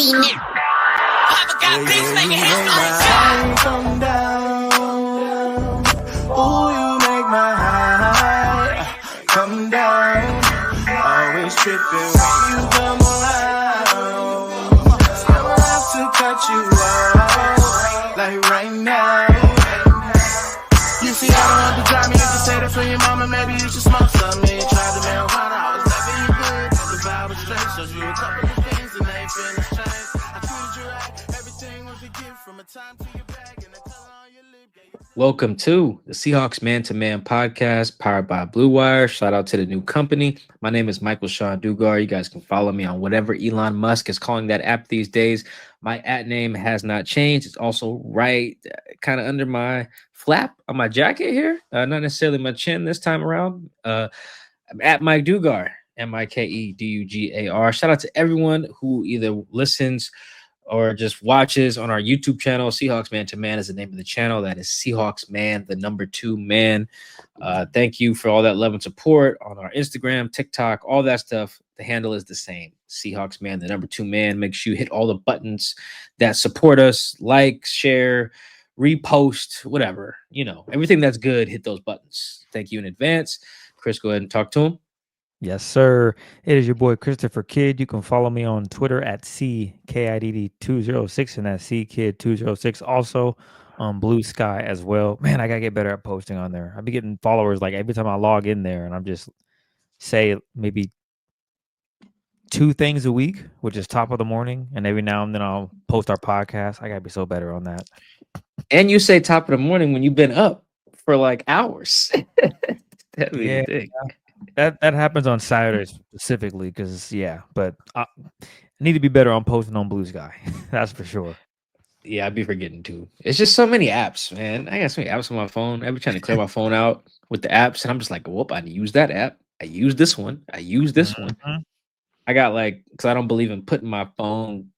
Come down. Ooh, you make my high come down. Always tripping when you come around. Never have to cut you out like right now. You see, I don't have to drive me. You can say that for your mama. Maybe you should smoke some. Me try the marijuana. I was never you good. The vibe was straight. Showed you a couple of things and they feelings changed. I treated you right. Everything was a gift from a time to your bag and the color on your lip. Welcome to the Seahawks Man-to-Man podcast powered by Blue Wire. Shout out to the new company. My name is Michael-Shawn and Christopher. You guys can follow me on whatever Elon Musk is calling that app these days. My @name has not changed. It's also right kind of under my flap on my jacket here. Not necessarily my chin this time around. I'm at Mike Dugar, MikeDugar. Shout out to everyone who either listens or just watches on our YouTube channel. Seahawks Man to Man is the name of the channel. That is Seahawks Man, the number 2 man. Thank you for all that love and support on our Instagram, TikTok, all that stuff. The handle is the same. Seahawks Man, the number 2 man. Make sure you hit all the buttons that support us. Like, share, repost, whatever. You know, everything that's good, hit those buttons. Thank you in advance. Chris, go ahead and talk to him. Yes, sir. It is your boy Christopher Kidd. You can follow me on Twitter at CKIDD206 and that's CKid206. Also on Blue Sky as well. Man, I gotta get better at posting on there. I've been getting followers like every time I log in there, and I'm just say maybe 2 things a week, which is top of the morning, and every now and then I'll post our podcast. I gotta be so better on that. And you say top of the morning when you've been up for like hours. That'd be the thing. That happens on Saturdays specifically because, but I need to be better on posting on Blue Sky. That's for sure. Yeah, I'd be forgetting too. It's just so many apps, man. I got so many apps on my phone. I've been trying to clear my phone out with the apps, and I'm just like, whoop, I use that app. I use this one. I use this one. I got because I don't believe in putting my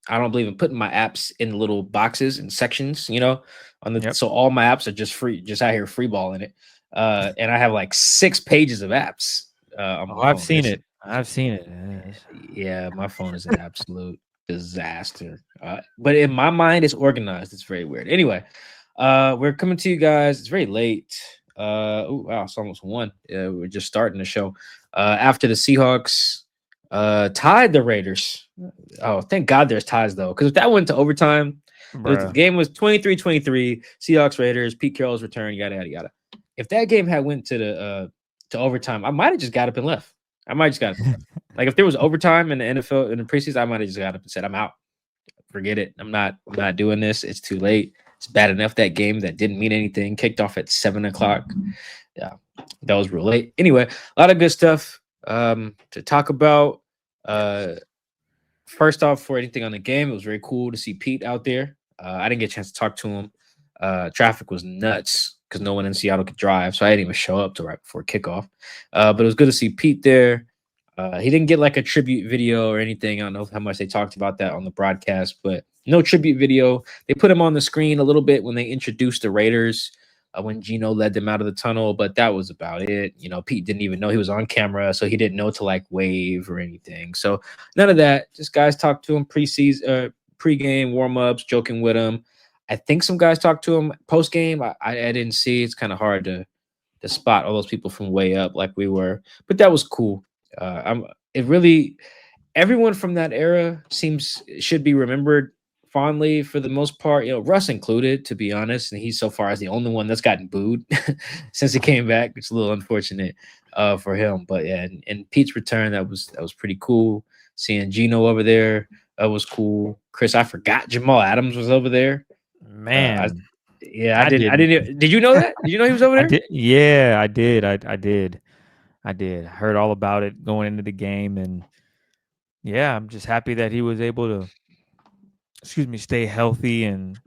apps in little boxes and sections, on the so all my apps are just free, just out here free balling it. And I have like 6 pages of apps. I've seen it. Yeah, my phone is an absolute disaster. But in my mind, it's organized. It's very weird. Anyway, we're coming to you guys. It's very late. Wow, it's almost 1. We're just starting the show. After the Seahawks tied the Raiders. Oh, thank God there's ties, though. Because if that went to overtime, the game was 23-23, Seahawks Raiders, Pete Carroll's return, yada, yada, yada. If that game had went to overtime, I might have just got up and left. Like if there was overtime in the NFL in the preseason, I might have just got up and said, I'm out. Forget it. I'm not doing this. It's too late. It's bad enough that game that didn't mean anything. Kicked off at 7:00. Yeah, that was real late. Anyway, a lot of good stuff to talk about. First off, for anything on the game, it was very cool to see Pete out there. I didn't get a chance to talk to him. Traffic was nuts because no one in Seattle could drive, so I didn't even show up till right before kickoff. But it was good to see Pete there. He didn't get like a tribute video or anything. I don't know how much they talked about that on the broadcast, but no tribute video. They put him on the screen a little bit when they introduced the Raiders, when Geno led them out of the tunnel, but that was about it. Pete didn't even know he was on camera, so he didn't know to like wave or anything. So none of that. Just guys talked to him pregame, warm-ups, joking with him. I think some guys talked to him post-game. I didn't see. It's kind of hard to spot all those people from way up like we were. But that was cool. Everyone from that era should be remembered fondly for the most part. Russ included, to be honest. And he's so far as the only one that's gotten booed since he came back. It's a little unfortunate for him. But yeah, and Pete's return, that was pretty cool. Seeing Geno over there, that was cool. Chris, I forgot Jamal Adams was over there. Man, I didn't. Did you know that? Did you know he was over there? I did. I did. I heard all about it going into the game, and I'm just happy that he was able to, stay healthy. And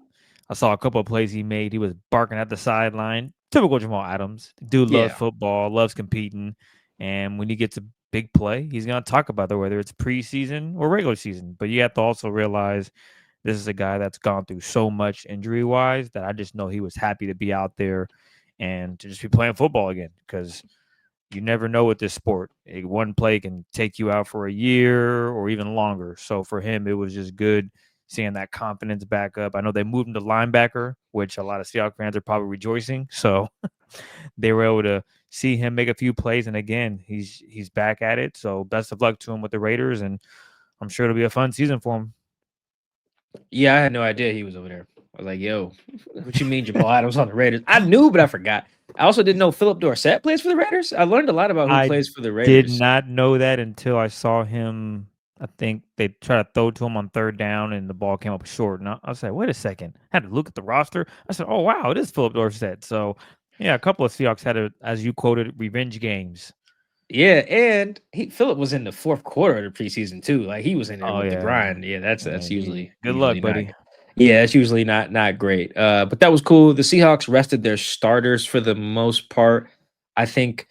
I saw a couple of plays he made. He was barking at the sideline. Typical Jamal Adams. The dude loves football, loves competing, and when he gets a big play, he's gonna talk about it, whether it's preseason or regular season. But you have to also realize this is a guy that's gone through so much injury-wise that I just know he was happy to be out there and to just be playing football again, because you never know with this sport. One play can take you out for a year or even longer. So for him, it was just good seeing that confidence back up. I know they moved him to linebacker, which a lot of Seahawks fans are probably rejoicing. So they were able to see him make a few plays, and again, he's back at it. So best of luck to him with the Raiders, and I'm sure it'll be a fun season for him. Yeah, I had no idea he was over there. I was like, yo, what you mean Jamal Adams on the Raiders? I knew, but I forgot. I also didn't know Philip Dorsett plays for the Raiders. I learned a lot about who I plays for the did Raiders. not know that until I saw him. I think they tried to throw to him on third down, and the ball came up short. And I was like, wait a second. I had to look at the roster. I said, oh, wow, it is Philip Dorsett. So, yeah, a couple of Seahawks had, as you quoted, revenge games. Yeah, and Philip was in the fourth quarter of the preseason too. Like he was in there Oh, with the yeah. grind. Yeah, that's Good luck, usually not. buddy. Yeah, it's usually not great. But that was cool. The Seahawks rested their starters for the most part. I think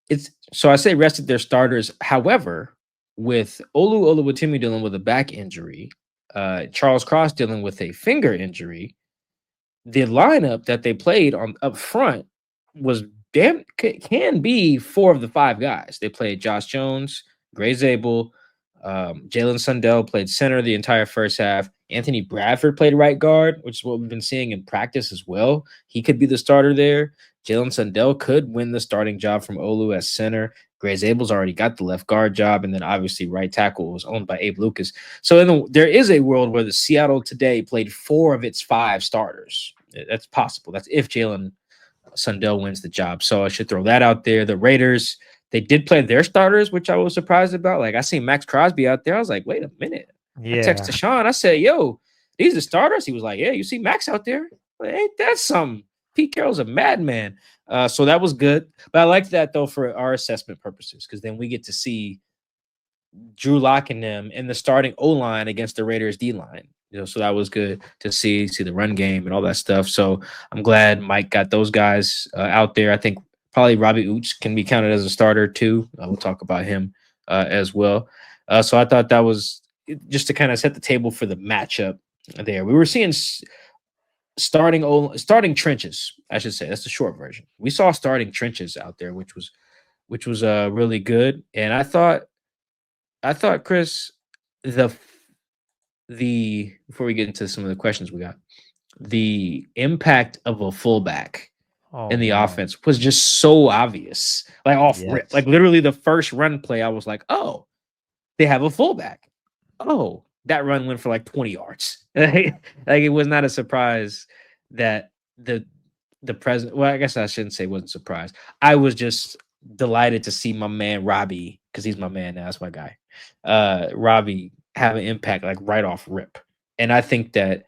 it's so I say rested their starters. However, with Olu Oluwatimi dealing with a back injury, Charles Cross dealing with a finger injury, the lineup that they played on up front was can be four of the five guys. They played Josh Jones, Gray Zabel, Jalen Sundell played center the entire first half. Anthony Bradford played right guard, which is what we've been seeing in practice as well. He could be the starter there. Jalen Sundell could win the starting job from Olu as center. Gray Zabel's already got the left guard job, and then obviously right tackle was owned by Abe Lucas. So there is a world where the Seattle today played four of its five starters. That's possible. That's if Jalen Sundell wins the job. So I should throw that out there. The Raiders, they did play their starters, which I was surprised about. Like I seen Max Crosby out there. I was like, wait a minute. I Yeah. texted Sean. I said, yo, these are starters. He was like, yeah, you see Max out there. Like, ain't that something? Pete Carroll's a madman. So that was good. But I like that though for our assessment purposes, because then we get to see Drew Lock and them in the starting O line against the Raiders D line. So that was good to see the run game and all that stuff. So I'm glad Mike got those guys out there. I think probably Robbie Ouzts can be counted as a starter too. We'll talk about him as well. So I thought that was just to kind of set the table for the matchup there. We were seeing starting trenches, I should say. That's the short version. We saw starting trenches out there, which was really good. And I thought Chris, the before we get into some of the questions we got, the impact of a fullback Oh, in the man. offense was just so obvious. Like off rip. Yes. Like literally the first run play, I was like, oh, they have a fullback. Oh, that run went for like 20 yards. Like it was not a surprise that the president, well, I guess I shouldn't say wasn't surprised. I was just delighted to see my man Robbie, because he's my man now, that's my guy. Robbie have an impact like right off rip. And I think that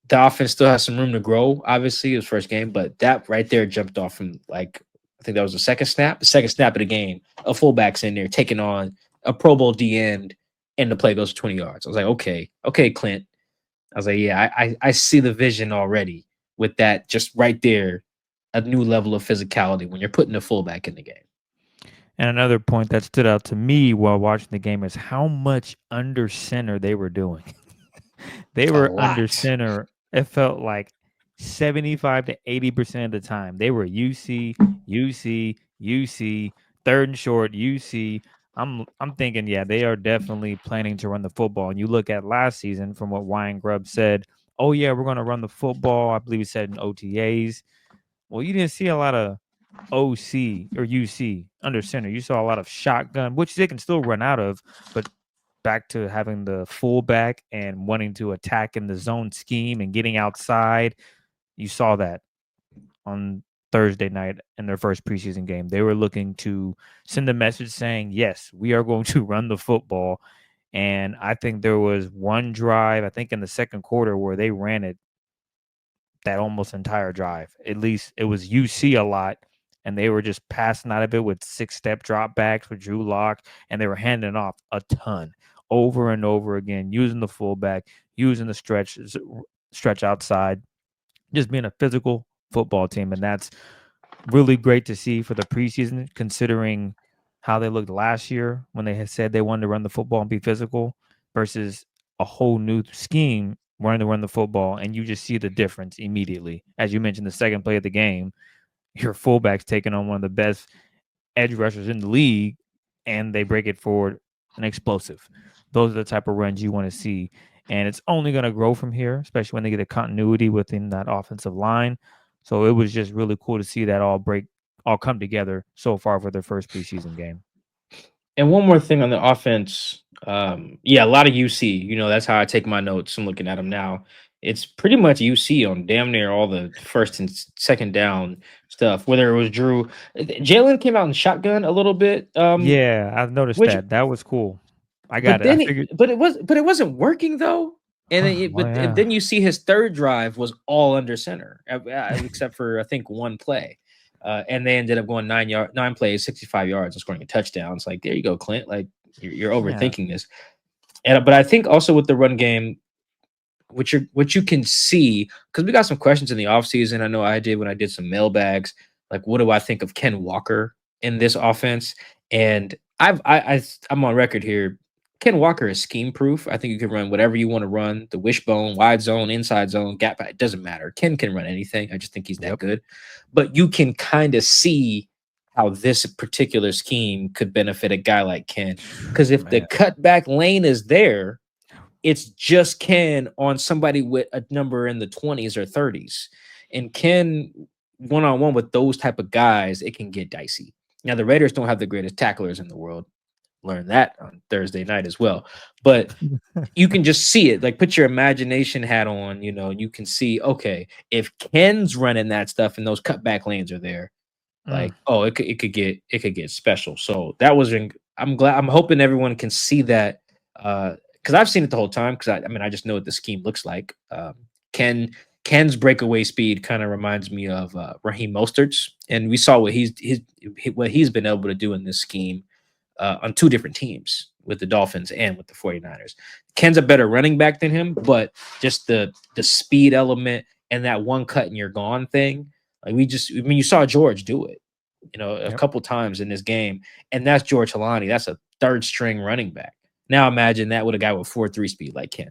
the offense still has some room to grow. Obviously, it was first game, but that right there jumped off from like I think that was the second snap of the game. A fullback's in there taking on a Pro Bowl D end, and the play goes 20 yards. I was like, okay, Klint. I was like, yeah, I see the vision already with that. Just right there, a new level of physicality when you're putting a fullback in the game. And another point that stood out to me while watching the game is how much under center they were doing. They were under center. It felt like 75 to 80% of the time. They were UC, UC, UC, third and short, UC. I'm thinking, yeah, they are definitely planning to run the football. And you look at last season from what Wyan Grubb said, oh, yeah, we're going to run the football. I believe he said in OTAs. Well, you didn't see a lot of OC or UC under center. You saw a lot of shotgun, which they can still run out of, but back to having the fullback and wanting to attack in the zone scheme and getting outside. You saw that on Thursday night in their first preseason game. They were looking to send a message saying, yes, we are going to run the football. And I think there was one drive, I think in the second quarter, where they ran it that almost entire drive. At least it was UC a lot, and they were just passing out of it with 6-step drop backs with Drew Lock, and they were handing off a ton over and over again, using the fullback, using the stretch outside, just being a physical football team. And that's really great to see for the preseason, considering how they looked last year when they had said they wanted to run the football and be physical versus a whole new scheme wanting to run the football, and you just see the difference immediately. As you mentioned, the second play of the game, your fullback's taking on one of the best edge rushers in the league, and they break it forward and explosive. Those are the type of runs you want to see. and it's only going to grow from here, especially when they get a continuity within that offensive line. So it was just really cool to see that all come together so far for their first preseason game. And one more thing on the offense. Yeah, a lot of UC. You know, that's how I take my notes. I'm looking at them now. It's pretty much UC on damn near all the first and second down stuff. Whether it was Drew, Jalen came out in shotgun a little bit. Yeah, I've noticed Which that. That was cool. I got But it. I then, figured. but it wasn't working though. And then, Well, and yeah. then you see his third drive was all under center, except for I think one play, and they ended up going 9 plays, 65 yards, and scoring a touchdown. It's like there you go, Clint. Like you're Yeah. overthinking this. And but I think also with the run game, what you can see, because we got some questions in the offseason. I know I did when I did some mailbags. Like, what do I think of Ken Walker in this offense? And I'm on record here. Ken Walker is scheme proof. I think you can run whatever you want to run, the wishbone, wide zone, inside zone, gap. It doesn't matter. Ken can run anything. I just think he's that Yep. good. But you can kind of see how this particular scheme could benefit a guy like Ken. Because if the Man. cutback lane is there, it's just Ken on somebody with a number in the 20s or 30s. And Ken one-on-one with those type of guys, it can get dicey. Now the Raiders don't have the greatest tacklers in the world. Learn that on Thursday night as well. But you can just see it. Like put your imagination hat on, you know, you can see, okay, if Ken's running that stuff and those cutback lanes are there, Mm. like, oh, it could get special. So that was I'm hoping everyone can see that because I've seen it the whole time. Because I mean, I just know what the scheme looks like. Ken Ken's breakaway speed kind of reminds me of Raheem Mostert's, and we saw what he's been able to do in this scheme on two different teams with the Dolphins and with the 49ers. Ken's a better running back than him, but just the speed element and that one cut and you're gone thing. Like I mean, you saw George do it, you know, a Yep. couple times in this game, and that's George Halani. That's a third string running back. Now imagine that with a guy with 4.3 speed like Ken.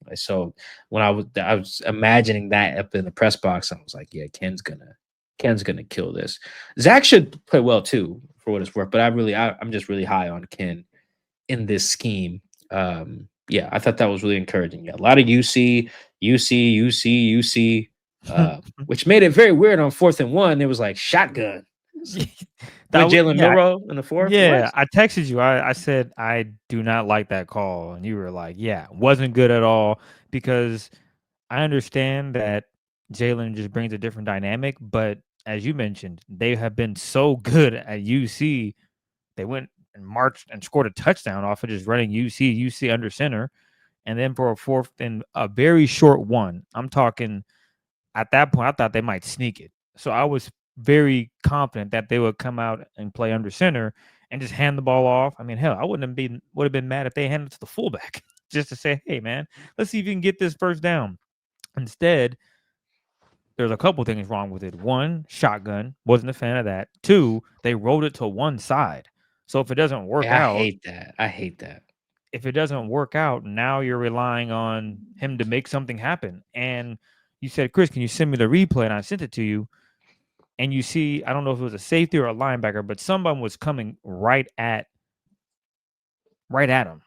Like, so when I was imagining that up in the press box, I was like, yeah, Ken's gonna kill this. Zach should play well too, for what it's worth. But I'm just really high on Ken in this scheme. Yeah, I thought that was really encouraging. Yeah, a lot of UC, which made it very weird on 4th and 1. It was like shotgun with Jalen Yeah, Milroe in the fourth. yeah. What? I texted you. I said I do not like that call, and you were like, "Yeah, wasn't good at all." Because I understand that Jalen just brings a different dynamic, but as you mentioned, they have been so good at UC. They went and marched and scored a touchdown off of just running UC under center, and then for a fourth and a very short one. I'm talking at that point, I thought they might sneak it. So I was very confident that they would come out and play under center and just hand the ball off. I mean, hell, I would have been mad if they handed it to the fullback just to say, "Hey, man, let's see if you can get this first down." Instead, there's a couple things wrong with it. One, shotgun, wasn't a fan of that. Two, they rolled it to one side. So if it doesn't work Yeah, I out, hate that. I hate that. now you're relying on him to make something happen. And you said, "Chris, can you send me the replay?" And I sent it to you. And you see, I don't know if it was a safety or a linebacker, but someone was coming right at him.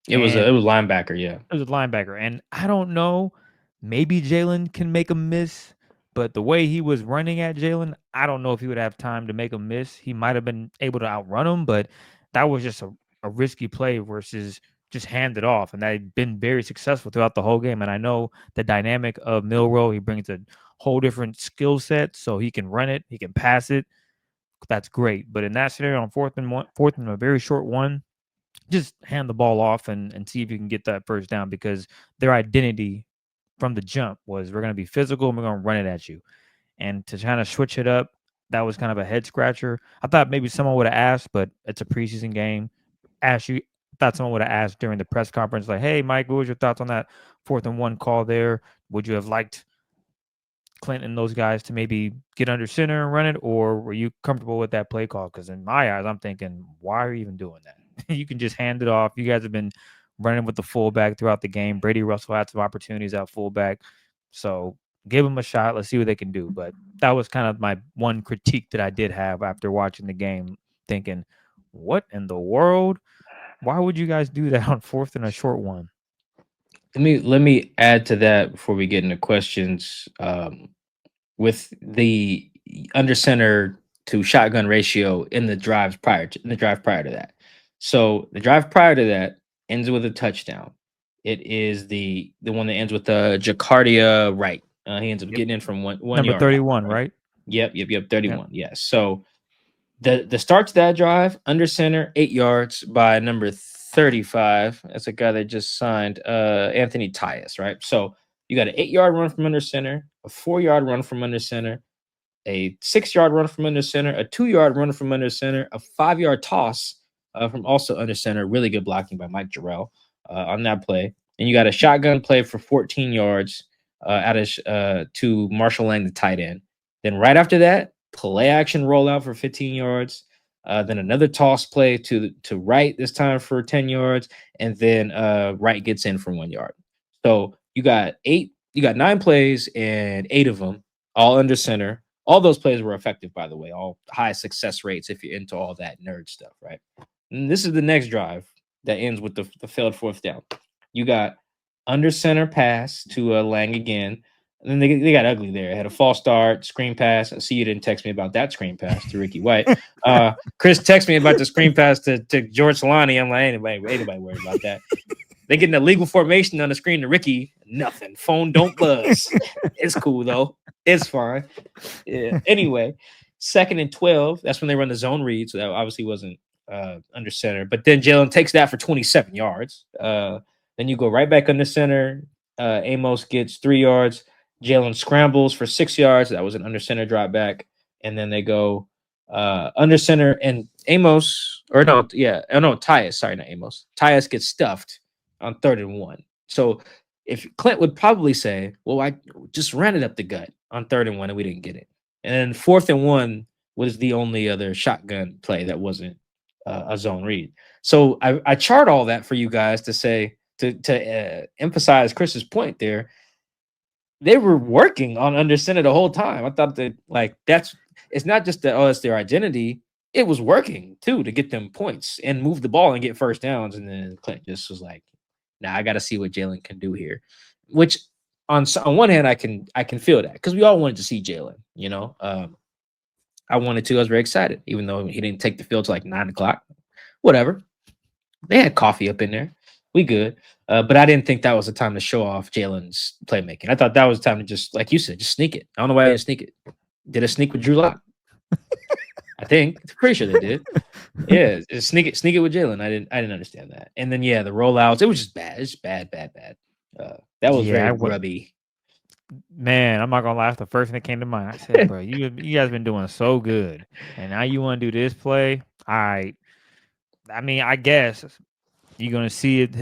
It And was linebacker. Yeah, it was a linebacker. And I don't know, maybe Jalen can make a miss, but the way he was running at Jalen, I don't know if he would have time to make a miss. He might have been able to outrun him, but that was just a risky play versus just hand it off. And that had been very successful throughout the whole game. And I know the dynamic of Milroe, he brings a whole different skill set, so he can run it, he can pass it. That's great. But in that scenario on fourth and a very short one, just hand the ball off and see if you can get that first down because their identity from the jump was we're going to be physical and we're going to run it at you. And to kind of switch it up, that was kind of a head scratcher. I thought maybe someone would have asked, but it's a preseason game. Thought someone would have asked during the press conference, like, "Hey, Mike, what was your thoughts on that 4th and 1 call there? Would you have liked Klint and those guys to maybe get under center and run it, or were you comfortable with that play call?" Because in my eyes, I'm thinking, why are you even doing that? You can just hand it off. You guys have been running with the fullback throughout the game. Brady Russell had some opportunities at fullback. So give them a shot. Let's see what they can do. But that was kind of my one critique that I did have after watching the game, thinking, what in the world? Why would you guys do that on fourth and a short one? Let me add to that before we get into questions. With the under center to shotgun ratio in the drive prior to that. So the drive prior to that ends with a touchdown. It is the one that ends with the Jacardia right. He ends up Yep. getting in from one Number yard out, 31, right? right? Yep, Yep. 31. Yes. So the start to that drive, under center, 8 yards by number 35. That's a guy that just signed, Anthony Tyus, right? So you got an 8 yard run from under center, a 4 yard run from under center, a 6 yard run from under center, a 2 yard run from under center, a 5 yard toss from also under center. Really good blocking by Mike Jarrell on that play. And you got a shotgun play for 14 yards to Marshall Lang, the tight end. Then right after that, play action rollout for 15 yards. Then another toss play to Wright this time for 10 yards, and then Wright gets in for 1 yard. So you got 9 plays and 8 of them all under center. All those plays were effective, by the way, all high success rates if you're into all that nerd stuff, right? And this is the next drive that ends with the failed fourth down. You got under center pass to Lang again. And then they got ugly there. Had a false start, screen pass. I see you didn't text me about that screen pass to Ricky White. Chris texted me about the screen pass to George Solani. I'm like, anybody worried about that? They get an illegal formation on the screen to Ricky. Nothing. Phone don't buzz. It's cool though. It's fine. Yeah. Anyway, 2nd and 12. That's when they run the zone read. So that obviously wasn't under center. But then Jalen takes that for 27 yards. Then you go right back under center. Amos gets 3 yards. Jalen scrambles for 6 yards. That was an under center drop back. And then they go under center, and Amos, or no, yeah, oh no, Tyus. Sorry, not Amos. Tyus gets stuffed on 3rd and 1. So if Klint would probably say, well, I just ran it up the gut on 3rd and 1 and we didn't get it. And then 4th and 1 was the only other shotgun play that wasn't a zone read. So I chart all that for you guys to say, to emphasize Chris's point there. They were working on under center the whole time. I thought that it's not just that, oh, it's their identity. It was working too to get them points and move the ball and get first downs. And then Clint just was like, "Nah, I got to see what Jalen can do here." Which on one hand, I can feel that because we all wanted to see Jalen. I wanted to. I was very excited, even though he didn't take the field till like 9 o'clock. Whatever. They had coffee up in there. We good. But I didn't think that was the time to show off Jalen's playmaking. I thought that was the time to just, like you said, just sneak it. I don't know why I didn't sneak it. Did a sneak with Drew Lock? I think. I'm pretty sure they did. Yeah, just sneak it with Jalen. I didn't understand that. And then the rollouts. It was just bad. It's bad. That was very grubby. Man, I'm not gonna lie. That's the first thing that came to mind. I said, "Bro, you guys been doing so good, and now you want to do this play? I mean, I guess you're gonna see if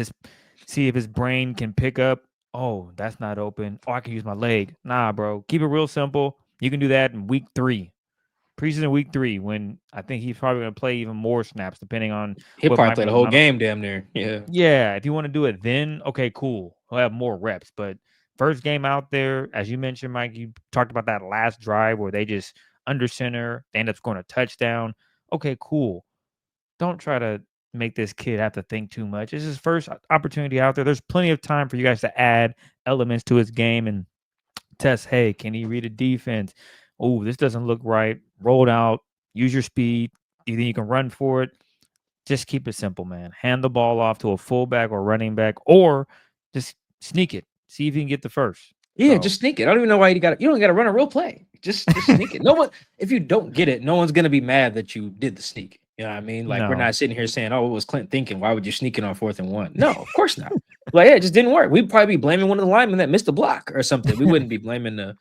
his brain can pick up. Oh, that's not open. Oh, I can use my leg. Nah, bro. Keep it real simple. You can do that in week 3, preseason week 3, when I think he's probably gonna play even more snaps, depending on He'll what probably play the whole Macdonald. game, damn near. Yeah. Yeah, if you want to do it then, okay, cool. He'll have more reps. But first game out there, as you mentioned, Mike, you talked about that last drive where they just under center, they end up scoring a touchdown. Okay, cool. Don't try to make this kid have to think too much. It's his first opportunity out there. There's plenty of time for you guys to add elements to his game and test, hey, can he read a defense? Oh, this doesn't look right. Roll it out. Use your speed. Either you can run for it. Just keep it simple, man. Hand the ball off to a fullback or running back, or just sneak it. See if you can get the first. Yeah, just sneak it. I don't even know why you don't got to run a real play. Just sneak it. No one, if you don't get it, no one's gonna be mad that you did the sneak. You know what I mean? Like, we're No. not sitting here saying, "Oh, what was Clint thinking? Why would you sneak it on 4th and 1?" No, of course not. Like, yeah, it just didn't work. We'd probably be blaming one of the linemen that missed a block or something. We wouldn't be blaming the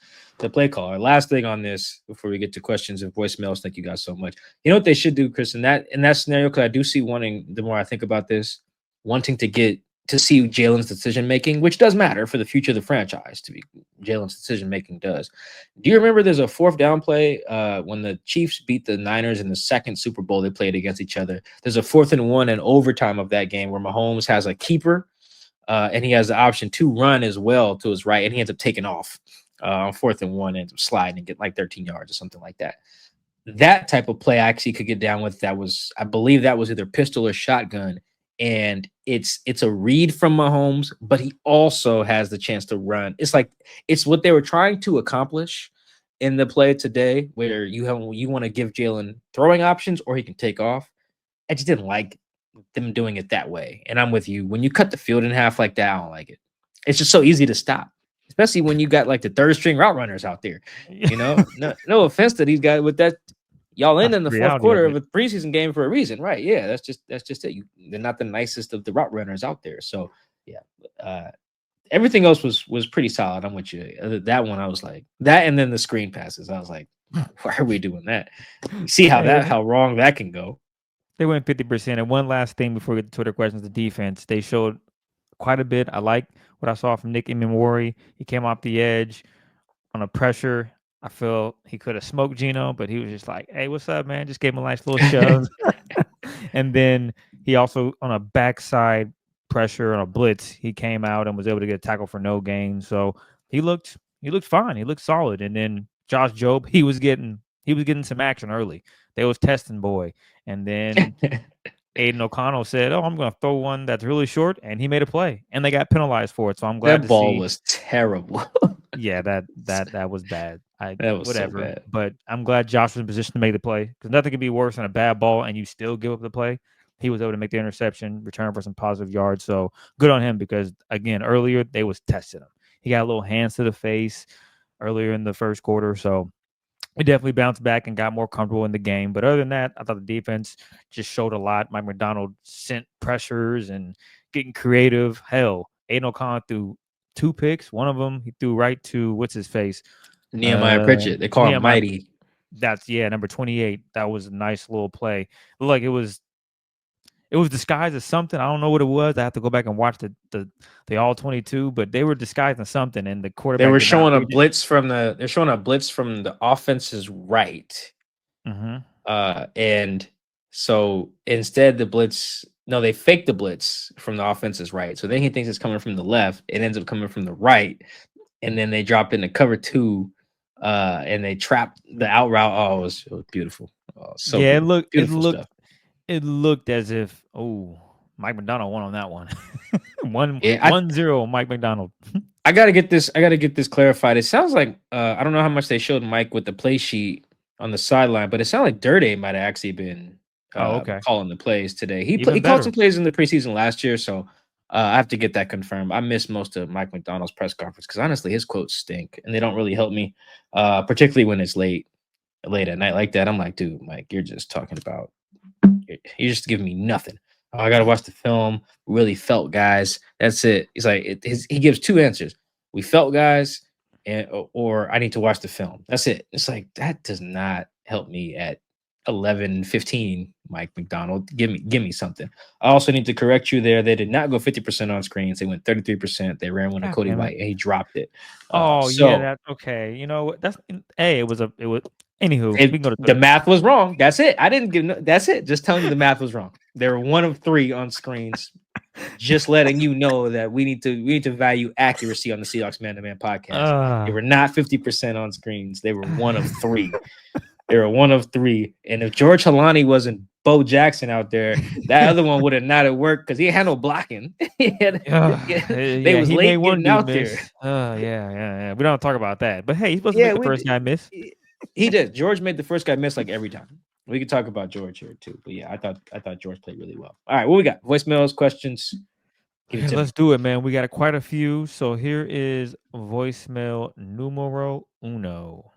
play caller. Last thing on this before we get to questions and voicemails. Thank you guys so much. You know what they should do, Chris, in that scenario? Because I do see wanting, the more I think about this, wanting to see Jalen's decision making, which does matter for the future of the franchise. To be Jalen's decision making does. Do you remember there's a 4th down play when the Chiefs beat the Niners in the second Super Bowl they played against each other? There's a 4th and 1 in overtime of that game where Mahomes has a keeper and he has the option to run as well to his right, and he ends up taking off on 4th and 1 and sliding and get like 13 yards or something like that. That type of play I actually could get down with. I believe that was either pistol or shotgun. and it's a read from Mahomes, but he also has the chance to run. It's like it's what they were trying to accomplish in the play today, where you want to give Jalen throwing options or he can take off. I just didn't like them doing it that way. And I'm with you. When you cut the field in half like that, I don't like it. It's just so easy to stop, especially when you got like the third string route runners out there. You know, no offense to these guys, but that y'all That's in the the fourth reality quarter of of it. a preseason game for a reason, right? Yeah, that's just it. They're not the nicest of the route runners out there. So yeah, everything else was pretty solid. I'm with you. That one I was like that, and then the screen passes. I was like, why are we doing that? You see Hey, how wrong that can go. they went 50%. And one last thing before we get to Twitter questions, the defense. They showed quite a bit. I like what I saw from Nick Imamori. He came off the edge on a pressure. I feel he could have smoked Gino, but he was just like, "Hey, what's up, man?" Just gave him a nice little shove. And then he also on a backside pressure on a blitz, he came out and was able to get a tackle for no gain. So he looked fine. He looked solid. And then Josh Jobe, he was getting some action early. They was testing boy. And then Aiden O'Connell said, "Oh, I'm going to throw one that's really short," and he made a play, and they got penalized for it. So I'm glad That to ball see. was terrible. Yeah, that was bad. I That was so whatever, bad. but I'm glad Josh was in position to make the play because nothing could be worse than a bad ball and you still give up the play. He was able to make the interception, return for some positive yards. So good on him because again, earlier they was testing him. He got a little hands to the face earlier in the first quarter, so we definitely bounced back and got more comfortable in the game. But other than that, I thought the defense just showed a lot. Mike Macdonald sent pressures and getting creative. Hell, Aiden O'Connell threw two picks. One of them he threw right to what's his face, Nehemiah Pritchett. They call him Nehemiah. Mighty. That's number 28. That was a nice little play. Like it was disguised as something. I don't know what it was. I have to go back and watch the all 22, but they were disguised as something, and the They quarterback were did not showing a read it. blitz from the offense's right. Mm-hmm. And so instead the blitz, no, they faked the blitz from the offense's right. So then he thinks it's coming from the left. It ends up coming from the right. And then they dropped into cover two, and they trapped the out route. Oh, it was beautiful. Oh, so Yeah, good. Beautiful stuff. it looked as if Mike McDonald won on that one. one Yeah, one zero Mike McDonald. I gotta get this. I gotta get this clarified. It sounds like I don't know how much they showed Mike with the play sheet on the sideline, but it sounded like Dirty might have actually been Oh, okay. calling the plays today. He Even called some better. plays in the preseason last year, so I have to get that confirmed. I missed most of Mike McDonald's press conference because honestly, his quotes stink and they don't really help me, particularly when it's late at night like that. I'm like, dude, Mike, you're just talking about you're just giving me nothing. Oh, I gotta watch the film. Really felt, guys. That's it. He's like, he gives two answers. We felt, guys, and or I need to watch the film. That's it. It's like that does not help me at 11:15. Mike McDonald, give me something. I also need to correct you there. They did not go 50% on screens. They went 33%. They ran one of God Cody damn it. White and he dropped it. Oh yeah, So that's okay. You know what? That's hey, it was anywho, we can go to the Twitter. math was wrong. That's it. I didn't give. That's it. Just telling you the math was wrong. They were one of three on screens. Just letting you know that we need to value accuracy on the Seahawks Man to Man podcast. They Uh were not 50% on screens. They were one of three. They were one of three. And if George Halani wasn't Bo Jackson out there, that other one would have not have worked because he had no blocking. They yeah, was he made late one getting dude out there. miss. Yeah. We don't talk about that. But hey, he's supposed to make Yeah, the first guy miss. he did. George made the first guy miss like every time. We could talk about George here too. But yeah, I thought George played really well. All right, what we got? Voicemails, questions. Give it Okay, to let's me. do it, man. We got quite a few. So here is voicemail numero uno.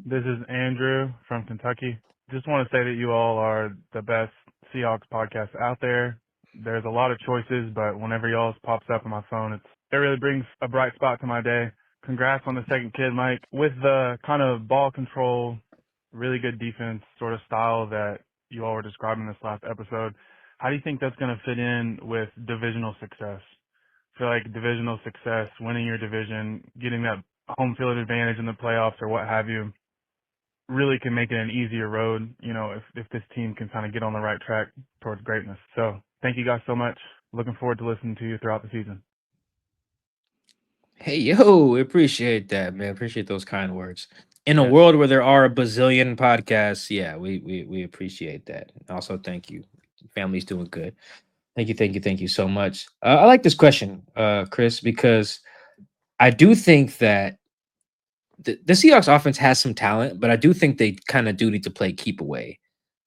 This is Andrew from Kentucky. Just want to say that you all are the best Seahawks podcast out there. There's a lot of choices, but whenever y'all's pops up on my phone, it really brings a bright spot to my day. Congrats on the second kid, Mike. With the kind of ball control, really good defense sort of style that you all were describing this last episode, how do you think that's going to fit in with divisional success? I feel like divisional success, winning your division, getting that home field advantage in the playoffs or what have you, really can make it an easier road, if this team can kind of get on the right track towards greatness. So thank you guys so much. Looking forward to listening to you throughout the season. Hey yo, appreciate that, man. Appreciate those kind words. In a Yes. world where there are a bazillion podcasts, yeah, we appreciate that. Also, thank you. Family's doing good. Thank you so much. I like this question, Chris, because I do think that the Seahawks offense has some talent, but I do think they kind of do need to play keep away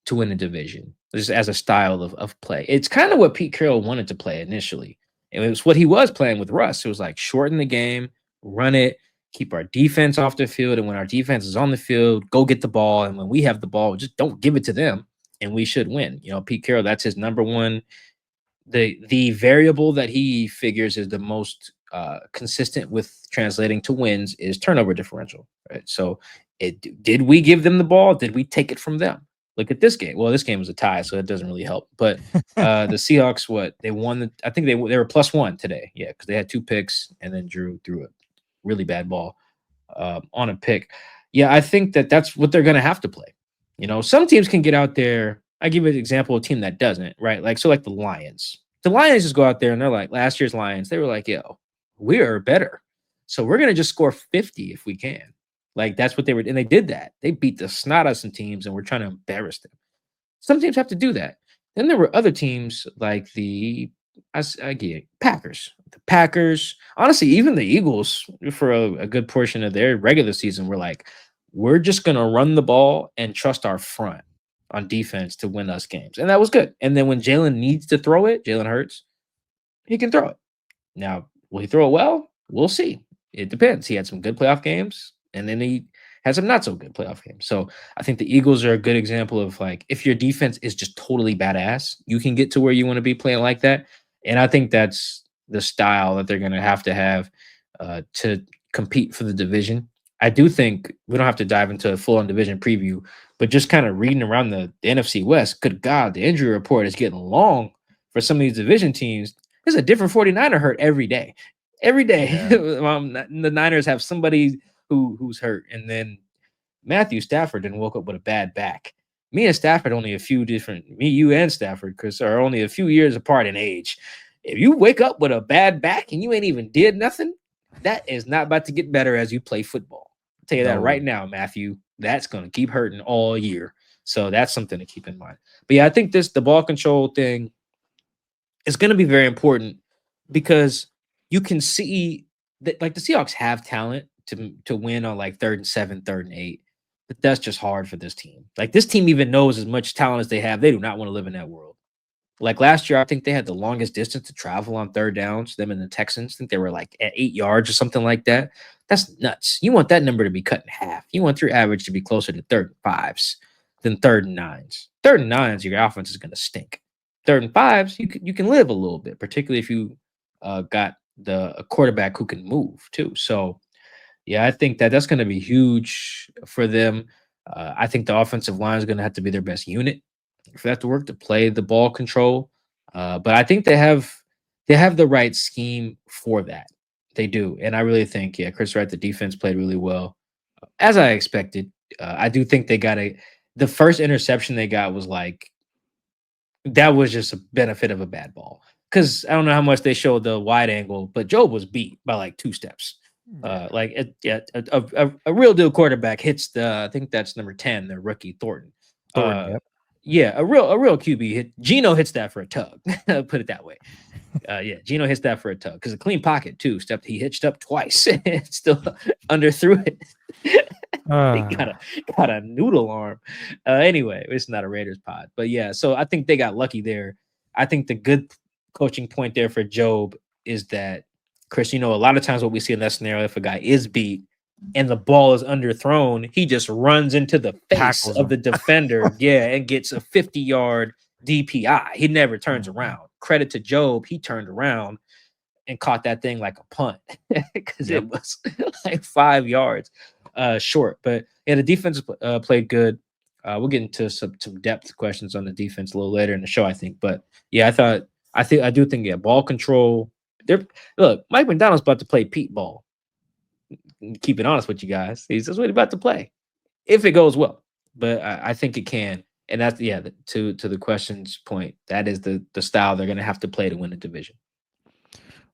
to win the division, just as a style of play. It's kind of what Pete Carroll wanted to play initially. And it was what he was playing with Russ. It was like shorten the game, run it, keep our defense off the field. And when our defense is on the field, go get the ball. And when we have the ball, just don't give it to them. And we should win. Pete Carroll, that's his number one. The variable that he figures is the most consistent with translating to wins is turnover differential. Right. So did we give them the ball? Did we take it from them? Look at this game. Well, this game was a tie, so it doesn't really help. But the Seahawks, they won. I think they were +1 today. Yeah, because they had 2 picks and then Drew threw a really bad ball on a pick. Yeah, I think that's what they're going to have to play. Some teams can get out there. I give you an example of a team that doesn't, right? Like the Lions. The Lions just go out there and they're like last year's Lions. They were like, yo, we are better. So we're going to just score 50 if we can. Like that's what they were. And they did that. They beat the snot out of some teams and we're trying to embarrass them. Some teams have to do that. Then there were other teams like I get Packers. The Packers, honestly, even the Eagles, for a good portion of their regular season, were like, we're just going to run the ball and trust our front on defense to win us games. And that was good. And then when Jalen needs to throw it, Jalen Hurts, he can throw it. Now, will he throw it well? We'll see. It depends. He had some good playoff games, and then he has some not so good playoff games. So I think the Eagles are a good example of like if your defense is just totally badass, you can get to where you want to be playing like that. And I think that's the style that they're going to have to compete for the division. I do think we don't have to dive into a full-on division preview, but just kind of reading around the NFC West, good God, the injury report is getting long for some of these division teams. There's a different 49er hurt every day. Every day, Yeah. the Niners have somebody who's hurt, and then Matthew Stafford then woke up with a bad back. Me and Stafford me, you, and Stafford, Chris, are only a few years apart in age. If you wake up with a bad back and you ain't even did nothing, that is not about to get better as you play football. I'll tell you that right now, Matthew. That's going to keep hurting all year. So that's something to keep in mind. But yeah, I think the ball control thing is going to be very important because you can see that like the Seahawks have talent to win on like 3rd and 7, 3rd and 8. But that's just hard for this team. Like this team even knows as much talent as they have, they do not want to live in that world. Like last year, I think they had the longest distance to travel on 3rd downs. Them and the Texans, I think they were like at 8 yards or something like that. That's nuts. You want that number to be cut in half. You want your average to be closer to 3rd and 5s than 3rd and 9s. 3rd and 9s, your offense is going to stink. 3rd and 5s, you can live a little bit, particularly if you got a quarterback who can move too. So yeah, I think that's going to be huge for them. I think the offensive line is going to have to be their best unit for that to work to play the ball control. But I think they have the right scheme for that. They do, and I really think Chris Wright, the defense played really well, as I expected. I do think they got the first interception they got was like that was just a benefit of a bad ball because I don't know how much they showed the wide angle, but Job was beat by like 2 steps. A real deal quarterback hits I think that's number 10, the rookie Thornton. Yep. Yeah, a real QB hit. Gino hits that for a tug. Put it that way. Gino hits that for a tug because a clean pocket too. He hitched up twice and still underthrew it. He got a noodle arm. Anyway, it's not a Raiders pod, but yeah. So I think they got lucky there. I think the good coaching point there for Job is that Chris, a lot of times what we see in that scenario, if a guy is beat and the ball is underthrown, he just runs into the face of the defender, and gets a 50-yard DPI. He never turns around. Credit to Job, he turned around and caught that thing like a punt because it was like 5 yards short. But yeah, the defense played good. We'll get into some depth questions on the defense a little later in the show, I think. But yeah, I do think ball control. Look, Mike Macdonald's about to play Pete ball. Keep it honest with you guys. He's just what he's about to play if it goes well. But I think it can. And that's to the question's point, that is the style they're going to have to play to win the division.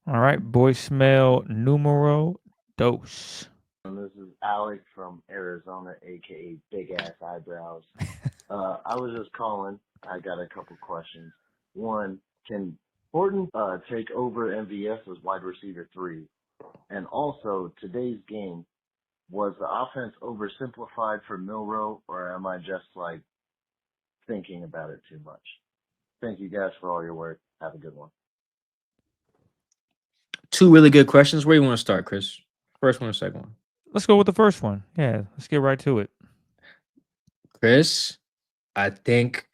All right, voicemail numero dos. This is Alex from Arizona, aka Big Ass Eyebrows. I was just calling. I got a couple questions. One, Can Horton take over MVS as wide receiver 3? And also, today's game, was the offense oversimplified for Milroe, or am I just like thinking about it too much? Thank you guys for all your work. Have a good one. Two really good questions. Where you want to start, Chris? First one or second one? Let's go with the first one. Yeah, let's get right to it. Chris, I think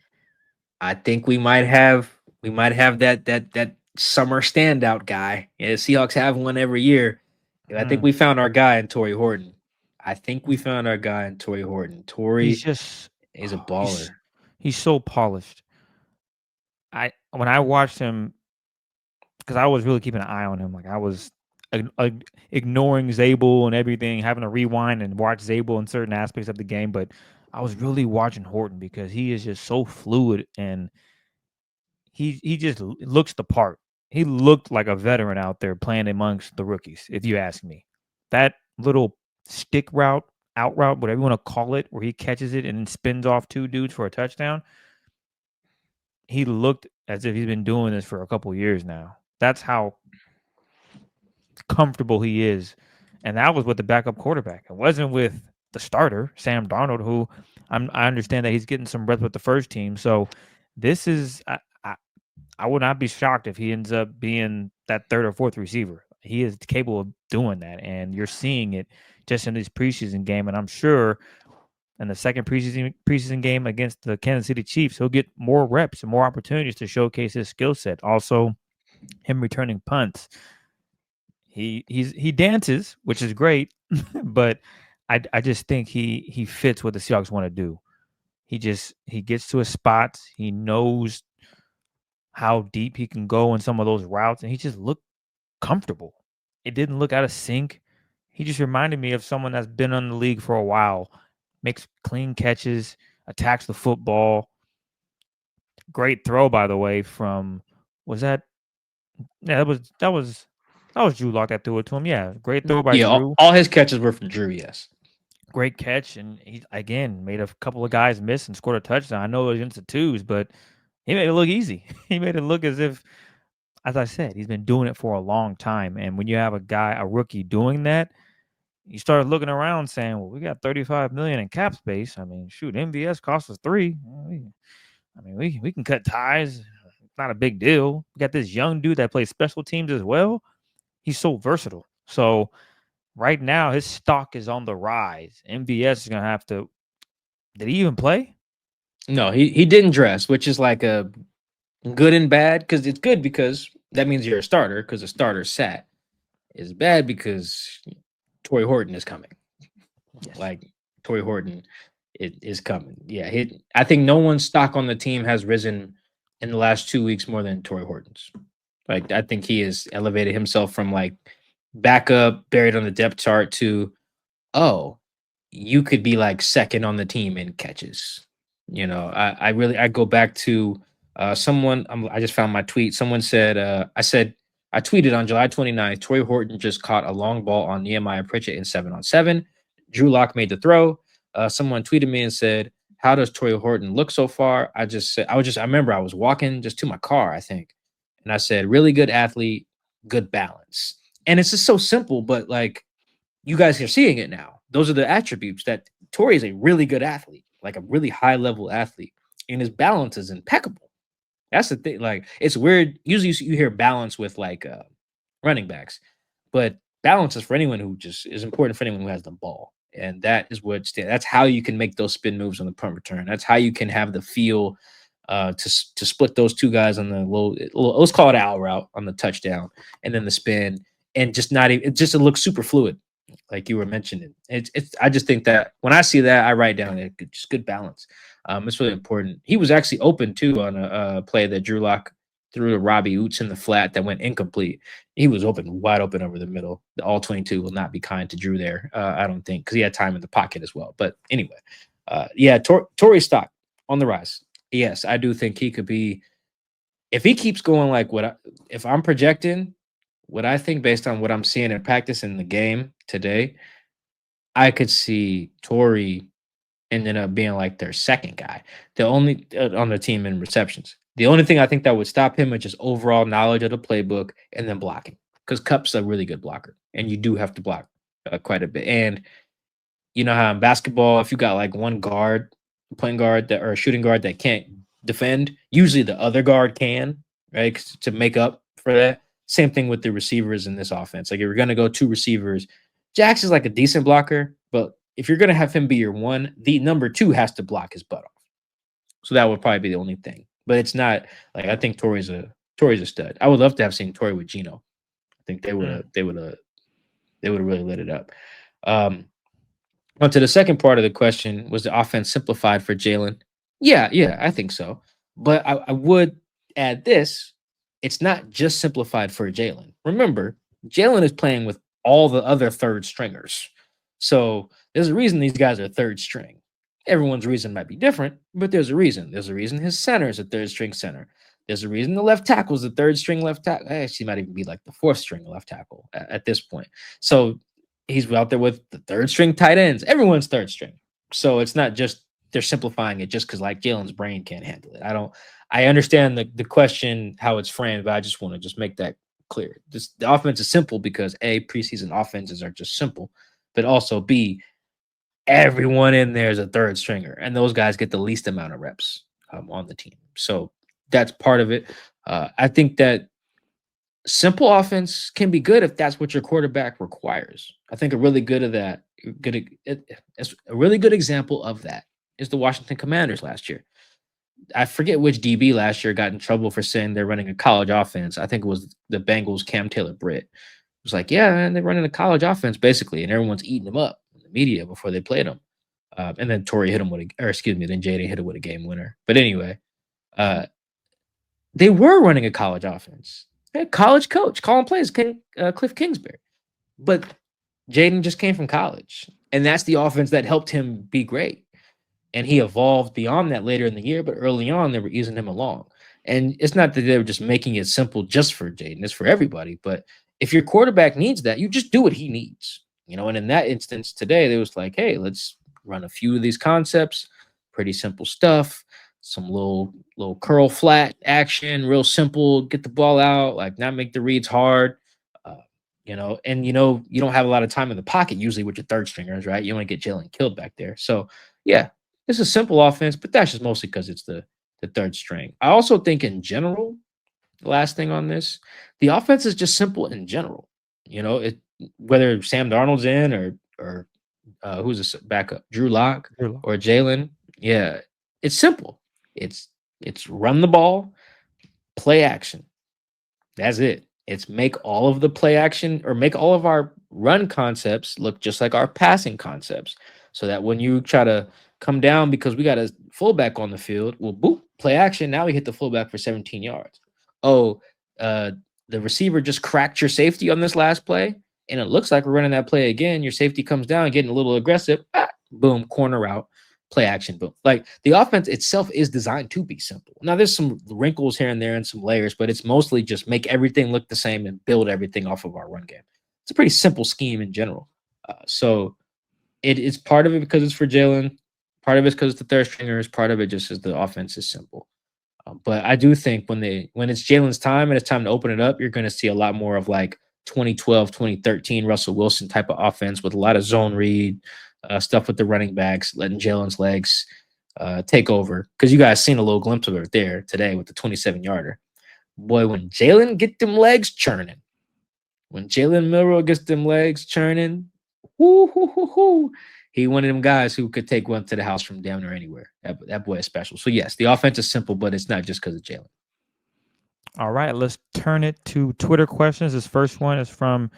we might have that summer standout guy. Yeah, the Seahawks have one every year. And I think we found our guy in Torrey Horton. He's Torrey just is a he's baller. he's so polished. When I watched him, because I was really keeping an eye on him. Like I was ignoring Zabel and everything, having to rewind and watch Zabel in certain aspects of the game. But I was really watching Horton because he is just so fluid and he just looks the part. He looked like a veteran out there playing amongst the rookies, if you ask me. That little stick route, out route, whatever you want to call it, where he catches it and then spins off two dudes for a touchdown. He looked as if he's been doing this for a couple years now. That's how comfortable he is. And that was with the backup quarterback. It wasn't with the starter, Sam Darnold, who I understand that he's getting some reps with the first team. So this is I would not be shocked if he ends up being that third or fourth receiver. He is capable of doing that, and you're seeing it just in this preseason game. And I'm sure in the second preseason game against the Kansas City Chiefs, he'll get more reps and more opportunities to showcase his skill set. Also, him returning punts. He dances, which is great, but I just think he fits what the Seahawks want to do. He gets to his spots. He knows how deep he can go in some of those routes, and he just looked comfortable. It didn't look out of sync. He just reminded me of someone that's been in the league for a while, makes clean catches, attacks the football. Great throw, by the way, from was that? Yeah, that was Drew Lock that threw it to him. Yeah, great throw by Yeah, Drew. all his catches were from Drew. Yes. Great catch, and he again made a couple of guys miss and scored a touchdown. I know it was against the twos, but he made it look easy. He made it look as if, as I said, he's been doing it for a long time. And when you have a rookie doing that, you start looking around saying, "Well, we got 35 million in cap space. I mean, shoot, MVS cost us 3. We can cut ties. It's not a big deal. We got this young dude that plays special teams as well. He's so versatile. So right now, his stock is on the rise. MVS is gonna have to. Did he even play? No, he didn't dress, which is like a good and bad because it's good because that means you're a starter because the starter sat. It's bad because Torrey Horton is coming. Yes. Like Torrey Horton is coming. Yeah, I think no one's stock on the team has risen in the last 2 weeks more than Torrey Horton's. Like I think he has elevated himself from like backup, buried on the depth chart to oh, you could be like second on the team in catches. I go back to someone. I just found my tweet. Someone said, I tweeted on July 29th, Torrey Horton just caught a long ball on Nehemiah Pritchett in 7-on-7. Drew Lock made the throw. Someone tweeted me and said, how does Torrey Horton look so far? I remember I was walking just to my car, I think. And I said, really good athlete, good balance. And it's just so simple, but like you guys are seeing it now. Those are the attributes that Torrey is a really good athlete, like a really high level athlete, and his balance is impeccable. That's the thing. Like it's weird. Usually you hear balance with like running backs, but balance is for anyone who just is important for anyone who has the ball, and that is that's how you can make those spin moves on the punt return. That's how you can have the feel to split those two guys on the low. Let's call it an out route on the touchdown, and then the spin, and just not even. It just looks super fluid, like you were mentioning. It's. I just think that when I see that, I write down it. Just good balance. It's really important. He was actually open too on a play that Drew Lock threw to Robbie Ouzts in the flat that went incomplete. He was wide open over the middle. The all 22 will not be kind to Drew there. I don't think because he had time in the pocket as well. But anyway, Torrey stock on the rise. Yes, I do think he could be. If he keeps going like if I'm projecting what I think based on what I'm seeing in practice in the game today, I could see Torrey ended up being like their second guy, the only on the team in receptions. The only thing I think that would stop him is just overall knowledge of the playbook and then blocking, because Cup's a really good blocker, and you do have to block quite a bit. And you know how in basketball, if you got like one guard, point guard that or a shooting guard that can't defend, usually the other guard can, right? 'Cause to make up for that. Same thing with the receivers in this offense. Like if you're gonna go two receivers, Jax is like a decent blocker, but if you're gonna have him be your one, the number two has to block his butt off. So that would probably be the only thing. But it's not like I think Torrey's a stud. I would love to have seen Torrey with Gino. I think they would have really lit it up. On to the second part of the question, was the offense simplified for Jalen? Yeah, I think so. But I would add this: it's not just simplified for Jalen. Remember, Jalen is playing with all the other third stringers. So there's a reason these guys are third string. Everyone's reason might be different, but there's a reason. There's a reason his center is a third string center. There's a reason the left tackle is the third string left tackle. Actually, might even be like the fourth string left tackle at this point. So he's out there with the third string tight ends. Everyone's third string. So it's not just they're simplifying it just because like Jalen's brain can't handle it. I understand the question, how it's framed, but I just want to just make that clear. The offense is simple because A, preseason offenses are just simple, but also B, everyone in there is a third stringer, and those guys get the least amount of reps on the team. So that's part of it. I think that simple offense can be good if that's what your quarterback requires. I think a really good example of that is the Washington Commanders last year. I forget which DB last year got in trouble for saying they're running a college offense. I think it was the Bengals' Cam Taylor-Britt. It was like, yeah, man, they're running a college offense basically, and everyone's eating them up in the media before they played them. And then Torrey hit him then Jaden hit it with a game winner. But anyway, they were running a college offense. They had college coach calling plays, Cliff Kingsbury. But Jaden just came from college, and that's the offense that helped him be great. And he evolved beyond that later in the year, but early on, they were easing him along. And it's not that they were just making it simple just for Jaden, it's for everybody. But if your quarterback needs that, you just do what he needs. And in that instance today, they was like, hey, let's run a few of these concepts, pretty simple stuff, some little curl flat action, real simple, get the ball out, like not make the reads hard. You don't have a lot of time in the pocket usually with your third stringers, right? You want to get Jalen killed back there. So yeah, it's a simple offense, but that's just mostly because it's the third string. I also think in general, the last thing on this, the offense is just simple in general. Whether Sam Darnold's in or who's a backup, Drew Lock or Jalen. Yeah, it's simple. It's run the ball, play action. That's it. It's make all of the play action or make all of our run concepts look just like our passing concepts, so that when you try to come down because we got a fullback on the field, well, boop, play action. Now we hit the fullback for 17 yards. Oh, the receiver just cracked your safety on this last play, and it looks like we're running that play again. Your safety comes down, getting a little aggressive. Boom, corner route, play action, boom. Like the offense itself is designed to be simple. Now there's some wrinkles here and there and some layers, but it's mostly just make everything look the same and build everything off of our run game. It's a pretty simple scheme in general. So it's part of it because it's for Jalen. Part of it's because it's the third stringers. Part of it just is the offense is simple. But I do think when it's Jalen's time and it's time to open it up, you're going to see a lot more of like 2012, 2013 Russell Wilson type of offense with a lot of zone read, stuff with the running backs, letting Jalen's legs take over. Because you guys seen a little glimpse of it there today with the 27-yarder. Boy, when Jalen get them legs churning, when Jalen Milroe gets them legs churning, he one of them guys who could take one to the house from damn near anywhere. That boy is special. So yes, the offense is simple, but it's not just because of Jalen. All right, let's turn it to Twitter questions. This first one is from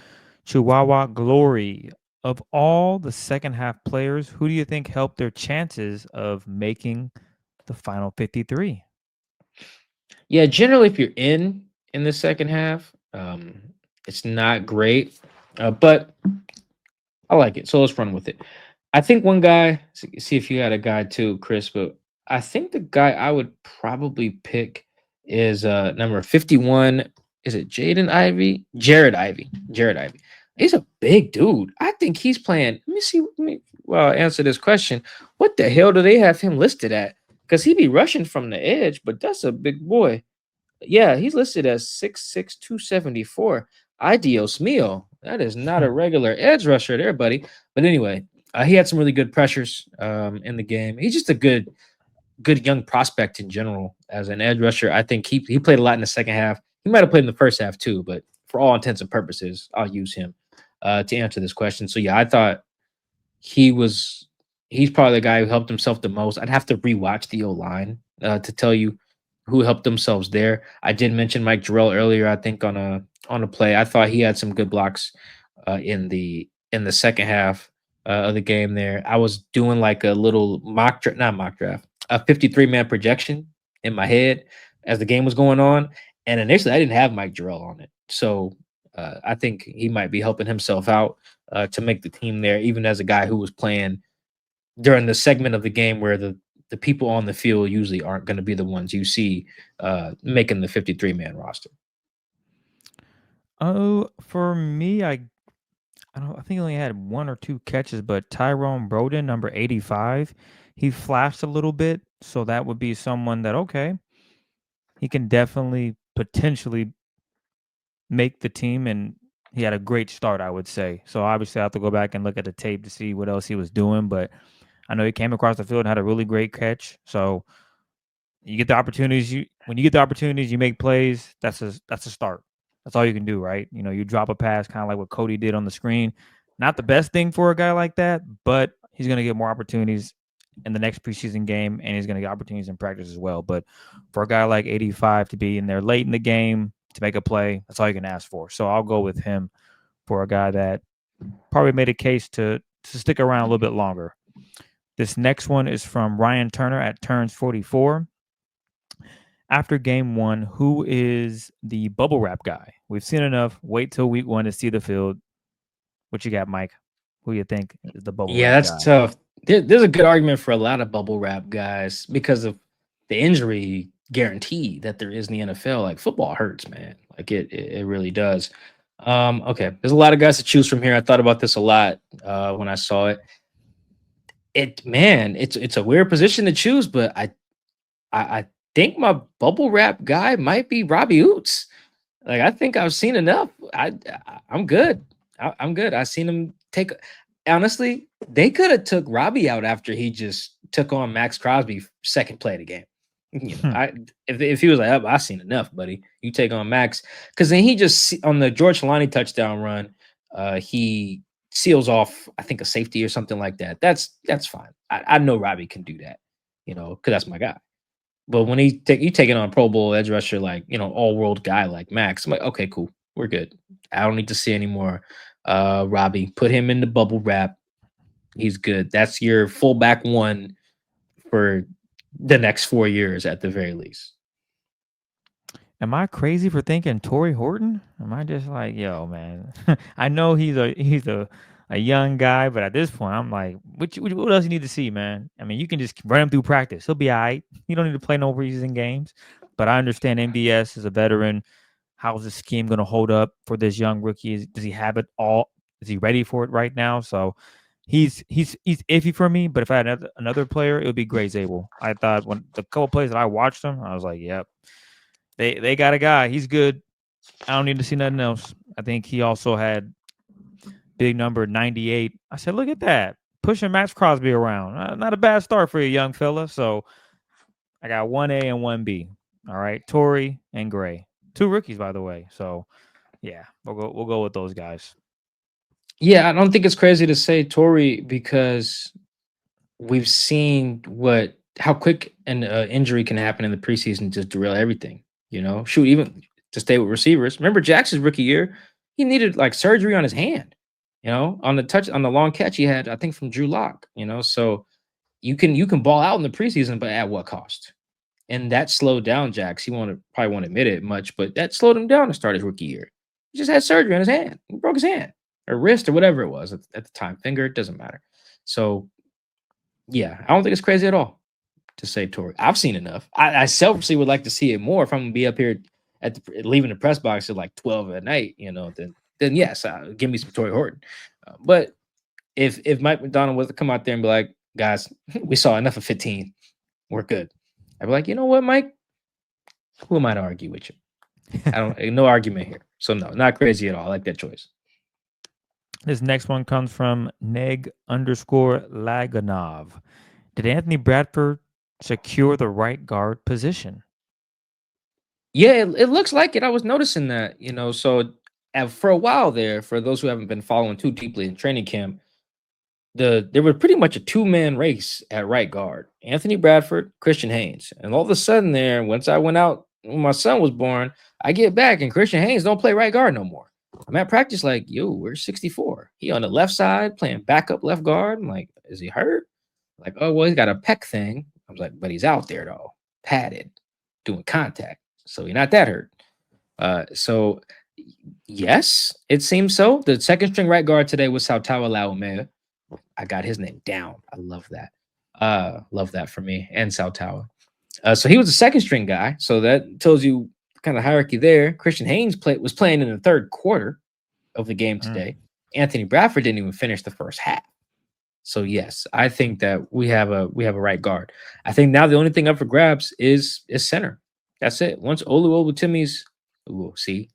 Chihuahua Glory. Of all the second half players, who do you think helped their chances of making the final 53? Yeah, generally, if you're in the second half, it's not great, but I like it. So let's run with it. I think one guy, see if you got a guy too, Chris, but I think the guy I would probably pick is number 51. Is it Jared Ivey? He's a big dude. I think he's playing. Let me see. Answer this question. What the hell do they have him listed at? because he be rushing from the edge, but that's a big boy. Yeah, he's listed as 6'6", 274. Ay Dios mío. That is not a regular edge rusher there, buddy. But anyway, he had some really good pressures in the game. He's just a good young prospect in general as an edge rusher. I think he played a lot in the second half. He might have played in the first half too, but for all intents and purposes, I'll use him to answer this question. So yeah, I thought he was he's probably the guy who helped himself the most. I'd have to rewatch the O line to tell you who helped themselves there. I did mention Mike Jarrell earlier. I think on a play, I thought he had some good blocks in the second half of the game. There, I was doing like a little not mock draft, a 53-man projection in my head as the game was going on, and initially I didn't have Mike Jarrell on it, so I think he might be helping himself out to make the team there, even as a guy who was playing during the segment of the game where the people on the field usually aren't going to be the ones you see making the 53-man roster. Oh, for me, I think he only had 1 or 2 catches, but Tyrone Broden, number 85, he flashed a little bit, so that would be someone that, okay, he can definitely potentially make the team, and he had a great start, I would say. So obviously I have to go back and look at the tape to see what else he was doing, but I know he came across the field and had a really great catch. So you get the opportunities. When you get the opportunities, you make plays. That's a start. That's all you can do, right? You drop a pass, kind of like what Cody did on the screen. Not the best thing for a guy like that, but he's going to get more opportunities in the next preseason game, and he's going to get opportunities in practice as well. But for a guy like 85 to be in there late in the game to make a play, that's all you can ask for. So I'll go with him for a guy that probably made a case to stick around a little bit longer. This next one is from Ryan Turner at Turns 44. After game 1, who is the bubble wrap guy? We've seen enough. Wait till week 1 to see the field. What you got, Mike? Who you think is the bubble Yeah, wrap that's guy? tough. There's a good argument for a lot of bubble wrap guys because of the injury guarantee that there is in the NFL. Like football hurts, man. Like it really does. Okay, there's a lot of guys to choose from here. I thought about this a lot when I saw it. It's a weird position to choose, but I think my bubble wrap guy might be Robbie Ouzts. Like I think I've seen enough. I'm good. I'm good. I've seen him take. Honestly, they could have took Robbie out after he just took on Max Crosby second play of the game. If he was like, I've seen enough, buddy. You take on Max, because then he just on the George Halani touchdown run, he seals off, I think, a safety or something like that. That's fine. I know Robbie can do that, because that's my guy. But when you taking on a Pro Bowl edge rusher like all world guy like Max, I'm like, okay, cool, we're good. I don't need to see any more. Robbie, put him in the bubble wrap. He's good. That's your fullback one for the next 4 years at the very least. Am I crazy for thinking Torrey Horton? Am I just like, yo, man? I know he's a young guy, but at this point, I'm like, what else you need to see, man? I mean, you can just run him through practice. He'll be all right. You don't need to play no preseason games. But I understand MBS is a veteran. How's the scheme going to hold up for this young rookie? Does he have it all? Is he ready for it right now? So he's iffy for me. But if I had another player, it would be Gray Zabel. I thought when the couple plays that I watched him, I was like, yep. They got a guy. He's good. I don't need to see nothing else. I think he also had big number 98. I said, look at that. Pushing Max Crosby around. Not a bad start for a young fella. So I got 1A and 1B. All right. Torrey and Gray. 2 rookies, by the way. So yeah, we'll go with those guys. Yeah, I don't think it's crazy to say Torrey because we've seen how quick an injury can happen in the preseason to derail everything. Shoot, even to stay with receivers. Remember Jackson's rookie year, he needed like surgery on his hand. On the long catch he had, I think from Drew Lock. So you can ball out in the preseason, but at what cost? And that slowed down Jax. He probably won't admit it much, but that slowed him down to start his rookie year. He just had surgery on his hand. He broke his hand or wrist or whatever it was at the time. Finger, it doesn't matter. So yeah, I don't think it's crazy at all to say Torrey. I've seen enough. I selfishly would like to see it more. If I'm gonna be up here leaving the press box at like 12 at night, then yes, give me some Torrey Horton. But if Mike Macdonald was to come out there and be like, guys, we saw enough of 15, we're good. I'd be like, you know what, Mike? Who am I to argue with you? No argument here. So no, not crazy at all. I like that choice. This next one comes from Neg_Laganov. Did Anthony Bradford secure the right guard position? Yeah, it looks like it. I was noticing that, so for a while there, for those who haven't been following too deeply in training camp, there was pretty much a two-man race at right guard. Anthony Bradford, Christian Haynes. And all of a sudden there, once I went out when my son was born, I get back and Christian Haynes don't play right guard no more. I'm at practice like, yo, we're 64. He on the left side playing backup left guard. I'm like, is he hurt? Like, oh, well, he's got a pec thing. I was like, but he's out there though, padded, doing contact. So he's not that hurt. So yes, it seems so. The second string right guard today was Sautawa Laumea. I got his name down. I love that. Love that for me and Sautawa. So he was the second string guy. So that tells you kind of hierarchy there. Christian Haynes was playing in the third quarter of the game today. Anthony Bradford didn't even finish the first half. So yes, I think that we have a right guard. I think now the only thing up for grabs is center. That's it. Once Oluwatimi's, see,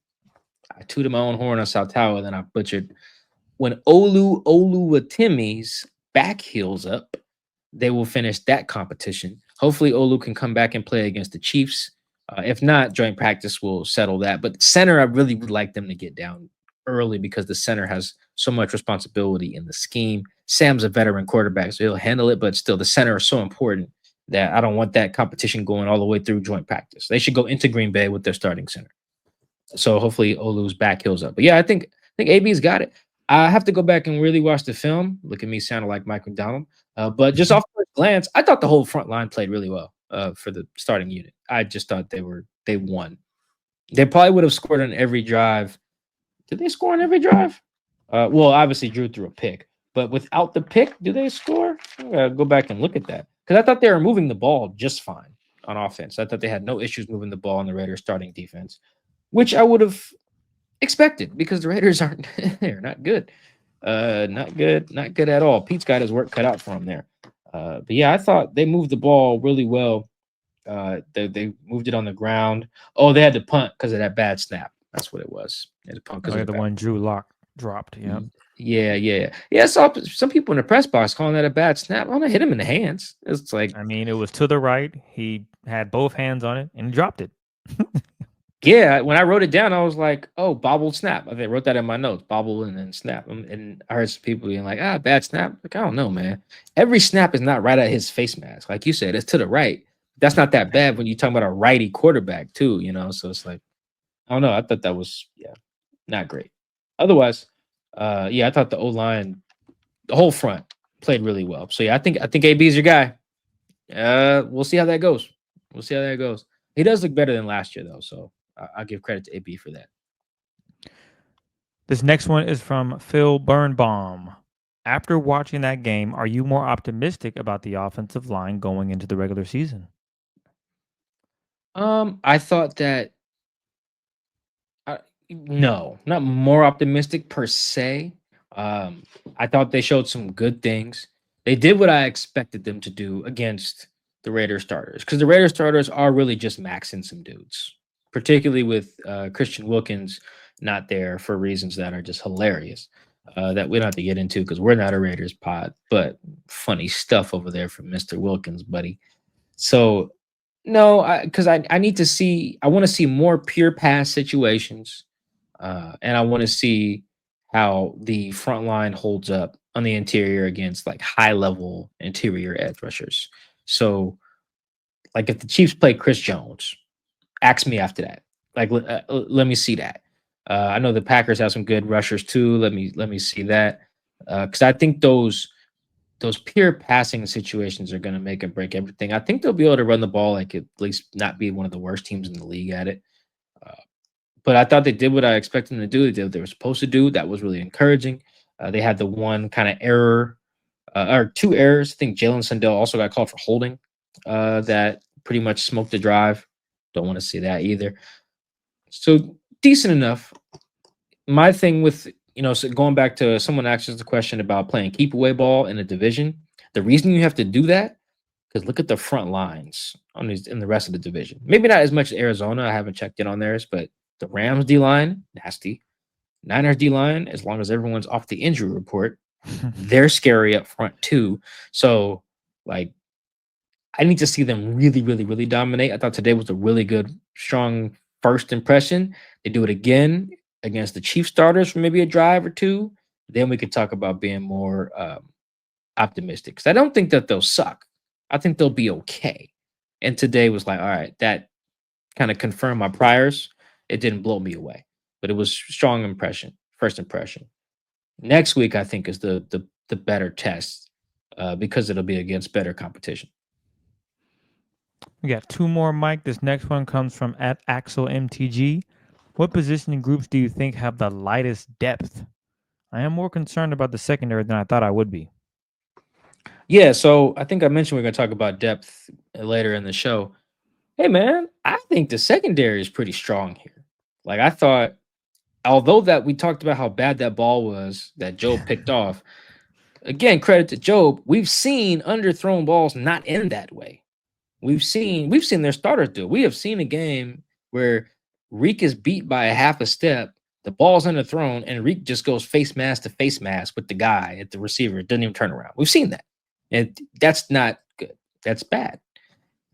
I tooted my own horn on South Tower, then I butchered. When Oluwatimi's back heals up, they will finish that competition. Hopefully, Olu can come back and play against the Chiefs. If not, joint practice will settle that. But center, I really would like them to get down early because the center has so much responsibility in the scheme. Sam's a veteran quarterback, so he'll handle it. But still, the center is so important that I don't want that competition going all the way through joint practice. They should go into Green Bay with their starting center. So hopefully Olu's back heals up. But yeah, I think AB's got it. I have to go back and really watch the film. Look at me sounding like Mike Macdonald. But just off first glance, I thought the whole front line played really well for the starting unit. I just thought they won. They probably would have scored on every drive. Did they score on every drive? Well, obviously Drew threw a pick. But without the pick, do they score? I gotta go back and look at that. Because I thought they were moving the ball just fine on offense. I thought they had no issues moving the ball on the Raiders starting defense, which I would have expected because the Raiders aren't they're not good. Not good at all. Pete's got his work cut out for him there. But yeah, I thought they moved the ball really well. They moved it on the ground. Oh, they had to punt because of that bad snap. That's what it was. They had to punt because the one Drew Lock dropped. Yeah. Yeah. I saw some people in the press box calling that a bad snap. I hit him in the hands. It's like, I mean, it was to the right. He had both hands on it and dropped it. yeah, when I wrote it down, I was like, oh, bobbled snap. I wrote that in my notes, bobble and then snap. And I heard some people being like, bad snap. Like, I don't know, man. Every snap is not right at his face mask. Like you said, it's to the right. That's not that bad when you talk about a righty quarterback too, So it's like, I don't know. I thought that was, not great. Otherwise, I thought the O-line, the whole front played really well. So yeah, I think AB is your guy. We'll see how that goes. He does look better than last year though, so I'll give credit to AB for that. This next one is from Phil Birnbaum. After watching that game, are you more optimistic about the offensive line going into the regular season? I thought that no, not more optimistic per se. I thought they showed some good things. They did what I expected them to do against the Raiders starters because the Raiders starters are really just maxing some dudes, particularly with Christian Wilkins not there for reasons that are just hilarious that we don't have to get into because we're not a Raiders pod, but funny stuff over there from Mr. Wilkins, buddy. So no, because I need to see, I want to see more pure pass situations. And I want to see how the front line holds up on the interior against like high level interior edge rushers. So, like if the Chiefs play Chris Jones, ask me after that. Like, let me see that. I know the Packers have some good rushers too. Let me see that because I think those pure passing situations are going to make and break everything. I think they'll be able to run the ball, like at least not be one of the worst teams in the league at it. But I thought they did what I expected them to do. They did what they were supposed to do. That was really encouraging. They had the one kind of error, or two errors. I think Jalen Sundell also got called for holding that pretty much smoked the drive. Don't want to see that either. So decent enough. My thing with, so going back to someone asked us the question about playing keep away ball in a division. The reason you have to do that, Because look at the front lines on these in the rest of the division. Maybe not as much as Arizona. I haven't checked in on theirs, but the Rams D line, nasty. Niners D line, as long as everyone's off the injury report, they're scary up front too. So, like, I need to see them really, really, really dominate. I thought today was a really good, strong first impression. They do it again against the Chief starters for maybe a drive or two. Then we could talk about being more optimistic. Because I don't think that they'll suck. I think they'll be okay. And today was like, all right, that kind of confirmed my priors. It didn't blow me away, but it was strong impression, first impression. Next week, I think, is the better test because it'll be against better competition. We got two more, Mike. This next one comes from at Axel MTG. What positioning groups do you think have the lightest depth? I am more concerned about the secondary than I thought I would be. Yeah, so I think I mentioned we're going to talk about depth later in the show. Hey, man, I think the secondary is pretty strong here. Like, I thought, although that we talked about how bad that ball was that Job picked off, again, credit to Job, we've seen underthrown balls not end that way. We've seen their starters do it. We have seen a game where Reek is beat by a half a step, the ball's underthrown, and Reek just goes face mask to face mask with the guy at the receiver. It doesn't even turn around. We've seen that. And that's not good. That's bad.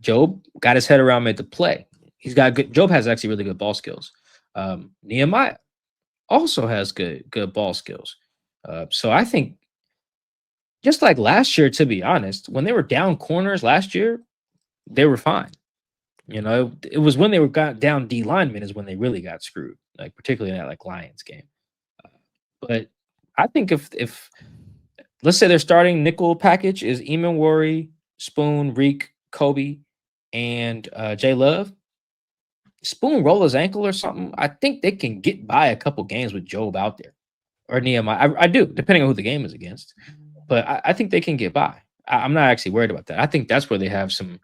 Job got his head around, made the play. He's got good. Job has actually really good ball skills. Nehemiah also has good ball skills. So I think just like last year, to be honest, when they were down corners last year, they were fine. You know, it was when they were got down D linemen is when they really got screwed, like particularly in that like Lions game. But I think if let's say their starting nickel package is Eamon Worry, Spoon, Reek, Kobe, and Jay Love. Spoon roll his ankle or something. I think they can get by a couple games with Job out there or Nehemiah. I do, depending on who the game is against. But I think they can get by. I'm not actually worried about that. I think that's where they have some,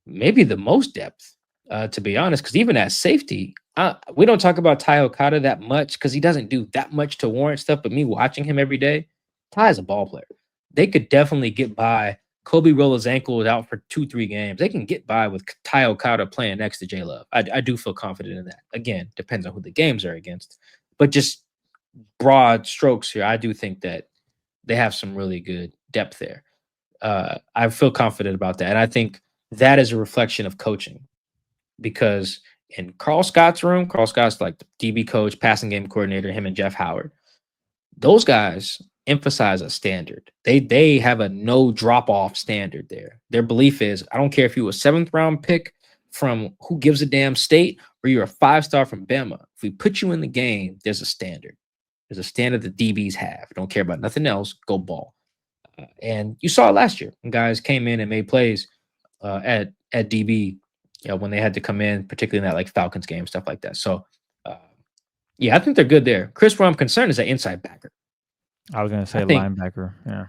maybe the most depth, to be honest. Because even at safety, we don't talk about Ty Okada that much because he doesn't do that much to warrant stuff. But me watching him every day, Ty is a ball player. They could definitely get by. Kobe roll his ankle out for 2-3 games. They can get by with Ty Okada playing next to J Love. I do feel confident in that. Again, depends on who the games are against. But just broad strokes here, I do think that they have some really good depth there. I feel confident about that. And I think that is a reflection of coaching. Because in Carl Scott's room, Carl Scott's like the DB coach, passing game coordinator, him and Jeff Howard. Those guys emphasize a standard. They have a no drop off standard there. Their belief is, I don't care if you a 7th round pick from who gives a damn state or you're a 5-star from Bama. If we put you in the game, there's a standard. There's a standard that DBs have. Don't care about nothing else. Go ball. And you saw it last year when guys came in and made plays at DB. You know, when they had to come in, particularly in that like Falcons game, stuff like that. So, yeah, I think they're good there. Chris, where I'm concerned is that inside backer. I was going to say linebacker. Yeah.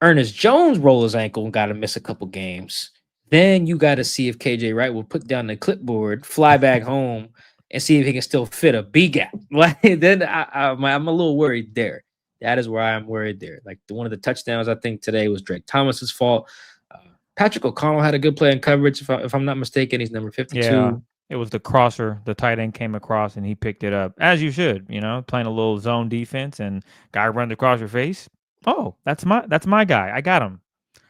Ernest Jones roll his ankle and got to miss a couple games. Then you got to see if KJ Wright will put down the clipboard, fly back home, and see if he can still fit a B gap. Like then I'm a little worried there. That is where I'm worried there. Like one of the touchdowns I think today was Drake Thomas's fault. Patrick O'Connell had a good play in coverage. If I'm not mistaken, he's number 52. Yeah, it was the crosser. The tight end came across and he picked it up, as you should. You know, playing a little zone defense and guy runs across your face. Oh, that's my guy. I got him.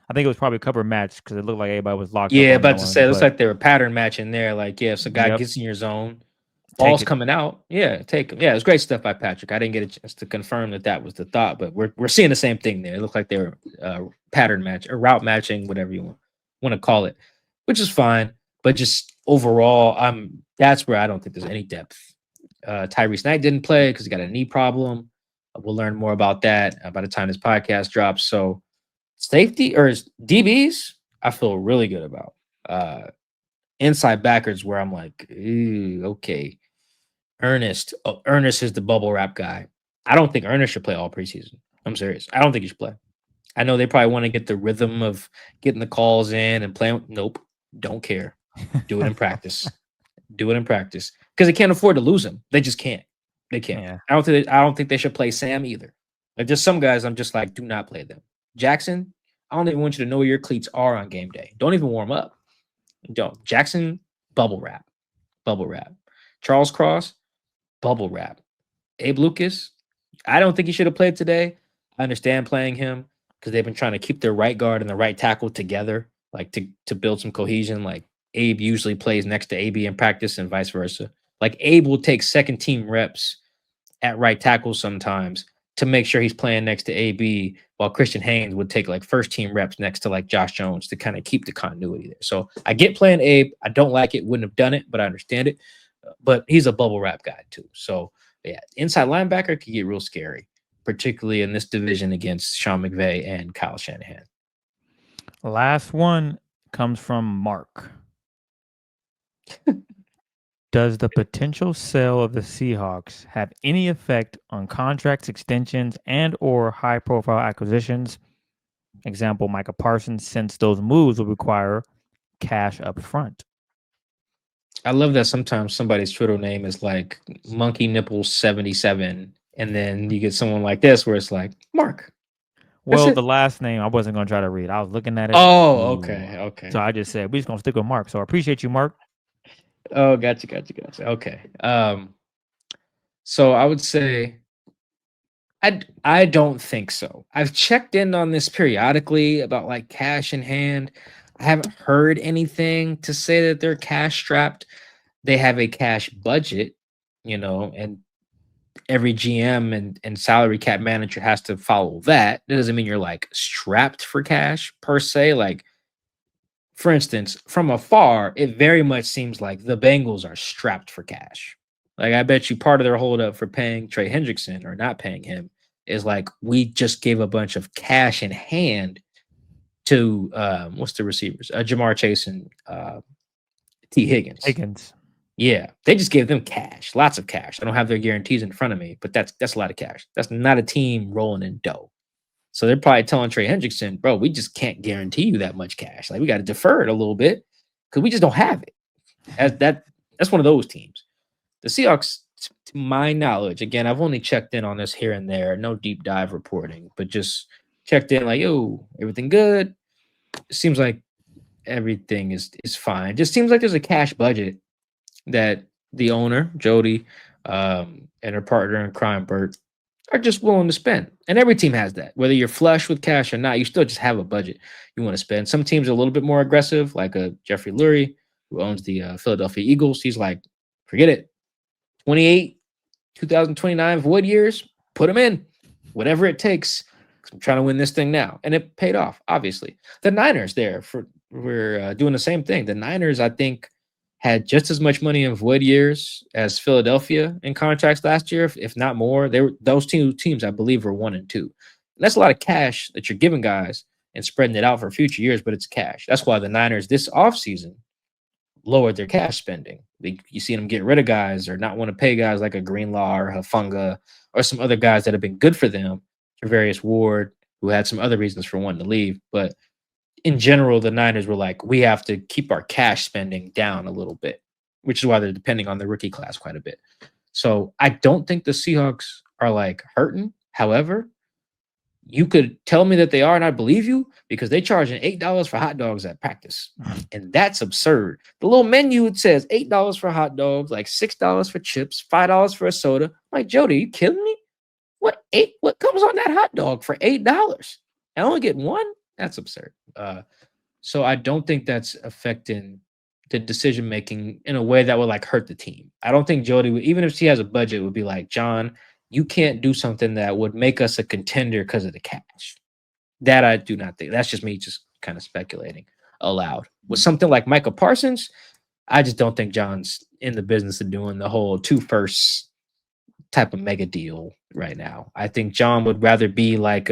I think it was probably cover match because it looked like everybody was locked up. Yeah, about to say it looks like they were pattern matching there. Like, yeah, if a guy gets in your zone, ball's coming out. Yeah, take him. Yeah, it was great stuff by Patrick. I didn't get a chance to confirm that was the thought, but we're seeing the same thing there. It looked like they were pattern match or route matching, whatever you want to call it, which is fine. But just overall, that's where I don't think there's any depth. Tyrese Knight didn't play because he got a knee problem. We'll learn more about that by the time this podcast drops. So safety or DBs, I feel really good about. Inside backers where I'm like, okay. Ernest is the bubble wrap guy. I don't think Ernest should play all preseason. I'm serious. I don't think he should play. I know they probably want to get the rhythm of getting the calls in and playing. Nope. Don't care. Do it in practice. Do it in practice. Because they can't afford to lose him. They just can't. They can't. Yeah. I don't think they should play Sam either. Like there's some guys I'm just like, do not play them. Jackson, I don't even want you to know where your cleats are on game day. Don't even warm up. Don't. Jackson, bubble wrap. Bubble wrap. Charles Cross, bubble wrap. Abe Lucas, I don't think he should have played today. I understand playing him because they've been trying to keep their right guard and the right tackle together, like to build some cohesion. Like Abe usually plays next to AB in practice and vice versa. Like Abe will take second team reps at right tackle sometimes to make sure he's playing next to AB, while Christian Haynes would take like first team reps next to like Josh Jones to kind of keep the continuity there. So I get playing Abe. I don't like it, wouldn't have done it, but I understand it. But he's a bubble wrap guy too. So yeah, inside linebacker could get real scary, particularly in this division against Sean McVay and Kyle Shanahan. Last one comes from Mark. Does the potential sale of the Seahawks have any effect on contracts, extensions, and or high-profile acquisitions? Example, Micah Parsons, since those moves will require cash up front. I love that sometimes somebody's Twitter name is like Monkey Nipples 77, and then you get someone like this where it's like Mark. Well, it. the last name I wasn't going to try to read. I was looking at it. Oh, okay. So I just said we're just going to stick with Mark. So I appreciate you, Mark. Oh, gotcha. Okay. So I would say I don't think so. I've checked in on this periodically about like cash in hand. I haven't heard anything to say that they're cash strapped. They have a cash budget, and every GM and salary cap manager has to follow that. That doesn't mean you're like strapped for cash per se. Like, for instance, from afar, it very much seems like the Bengals are strapped for cash. Like, I bet you part of their holdup for paying Trey Hendrickson or not paying him is like, we just gave a bunch of cash in hand to what's the receivers? Jamar Chase and T. Higgins. Yeah, they just gave them cash, lots of cash. I don't have their guarantees in front of me, but that's a lot of cash. That's not a team rolling in dough. So they're probably telling Trey Hendrickson, bro, we just can't guarantee you that much cash. Like, we got to defer it a little bit because we just don't have it. That's one of those teams. The Seahawks, to my knowledge, again, I've only checked in on this here and there, no deep dive reporting, but just checked in like, yo, everything good? It seems like everything is fine. It just seems like there's a cash budget that the owner, Jody, and her partner in crime, Bert, are just willing to spend. And every team has that. Whether you're flush with cash or not, you still just have a budget you want to spend. Some teams are a little bit more aggressive, like a Jeffrey Lurie, who owns the Philadelphia Eagles. He's like, forget it. 28, 2029 void years, put them in. Whatever it takes. I'm trying to win this thing now. And it paid off, obviously. The Niners we're doing the same thing. The Niners, I think, had just as much money in void years as Philadelphia in contracts last year, if not more. Those two teams, I believe, were 1 and 2. And that's a lot of cash that you're giving guys and spreading it out for future years, but it's cash. That's why the Niners this offseason lowered their cash spending. You see them get rid of guys or not want to pay guys like a Greenlaw or Hufanga or some other guys that have been good for them, Various Ward, who had some other reasons for wanting to leave. But in general, the Niners were like, we have to keep our cash spending down a little bit, which is why they're depending on the rookie class quite a bit. So I don't think the Seahawks are like hurting. However, you could tell me that they are, and I believe you, because they charging $8 for hot dogs at practice. And that's absurd. The little menu, it says $8 for hot dogs, like $6 for chips, $5 for a soda. I'm like, Jody, are you kidding me? What comes on that hot dog for $8? I only get one? That's absurd. So I don't think that's affecting the decision making in a way that would like hurt the team. I don't think Jody would, even if she has a budget, would be like, John, you can't do something that would make us a contender because of the cash. That I do not think. That's just me just kind of speculating aloud. With something like Michael Parsons, I just don't think John's in the business of doing the whole 2 firsts type of mega deal right now. I think John would rather be like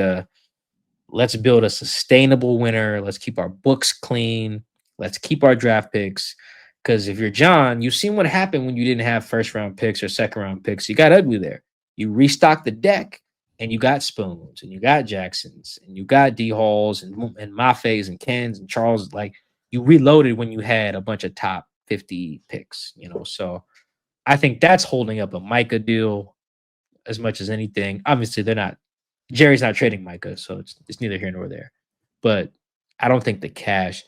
let's build a sustainable winner. Let's keep our books clean. Let's keep our draft picks. Because if you're John, you've seen what happened when you didn't have first-round picks or second-round picks. You got ugly there. You restocked the deck, and you got Spoons, and you got Jacksons, and you got D. Halls, and Maffe's, and Kens, and Charles. Like, you reloaded when you had a bunch of top 50 picks, So I think that's holding up a Micah deal as much as anything. Obviously, they're not. Jerry's not trading Micah, so it's neither here nor there. but I don't think the cash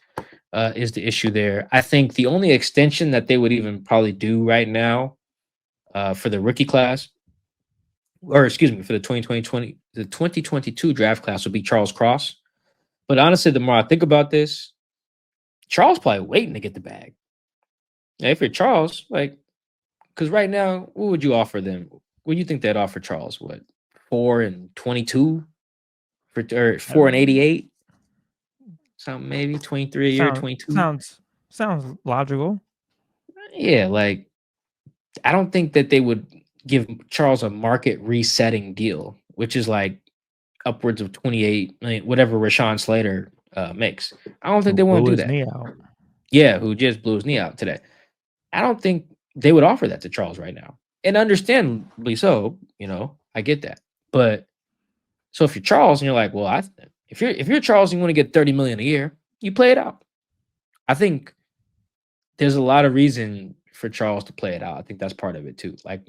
is the issue there. I think the only extension that they would even probably do right now for the rookie class, or excuse me, for the 2022 draft class would be Charles Cross. But honestly, the more I think about this, Charles probably waiting to get the bag. Now, if you're Charles, like, because right now, what would you offer them? What do you think they'd offer Charles? What, 4 and 22 or 4 and 88? Something maybe 23 a year, 22. Sounds logical. Yeah, like I don't think that they would give Charles a market resetting deal, which is like upwards of 28 million, whatever Rashawn Slater makes. I don't think they want to do that. Knee out. Yeah, who just blew his knee out today. I don't think they would offer that to Charles right now. And understandably so, I get that. But so if you're Charles and you're like, well, if you're Charles and you want to get 30 million a year, you play it out. I think there's a lot of reason for Charles to play it out. I think that's part of it too. Like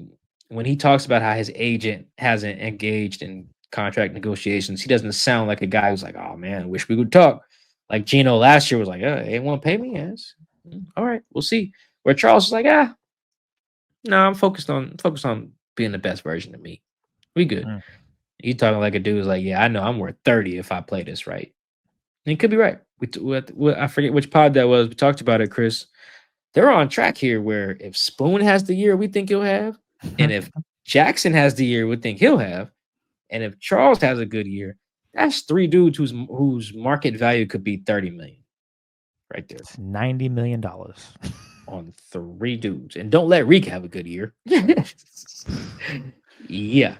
when he talks about how his agent hasn't engaged in contract negotiations, he doesn't sound like a guy who's like, oh man, I wish we would talk. Like Gino last year was like, they won't pay me. Yes. All right, we'll see. Where Charles is like, no, I'm focused on being the best version of me. We good. You talking like a dude who's like, yeah, I know I'm worth 30 if I play this right. And he could be right. I forget which pod that was. We talked about it, Chris. They're on track here where if Spoon has the year we think he'll have, and if Jackson has the year we think he'll have, and if Charles has a good year, that's 3 dudes whose market value could be 30 million. Right there. It's $90 million. On 3 dudes. And don't let Reek have a good year. Yeah.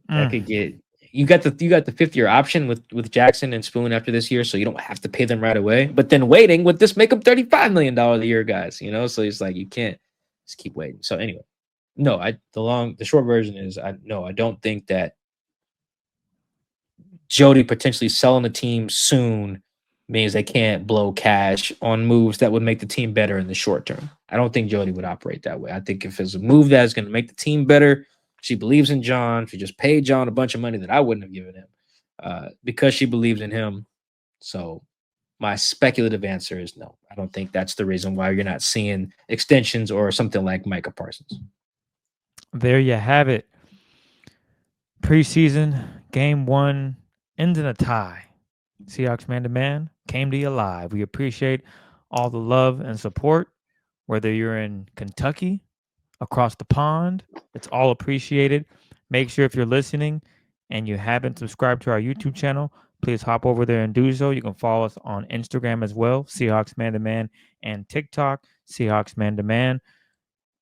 That could get you got the 5th year option with Jackson and Spoon after this year, so you don't have to pay them right away. But then waiting would this make them $35 million a year, guys? So it's like you can't just keep waiting. So anyway, no, the short version is I don't think that Jody potentially selling the team soon means they can't blow cash on moves that would make the team better in the short term. I don't think Jody would operate that way. I think if it's a move that is going to make the team better, she believes in John. She just paid John a bunch of money that I wouldn't have given him because she believes in him. So my speculative answer is no. I don't think that's the reason why you're not seeing extensions or something like Micah Parsons. There you have it. Preseason, game 1, ends in a tie. Seahawks man-to-man came to you live. We appreciate all the love and support, whether you're in Kentucky, across the pond. It's all appreciated. Make sure if you're listening and you haven't subscribed to our YouTube channel, please hop over there and do so. You can follow us on Instagram as well, Seahawks Man-to-Man, and TikTok, Seahawks Man-to-Man.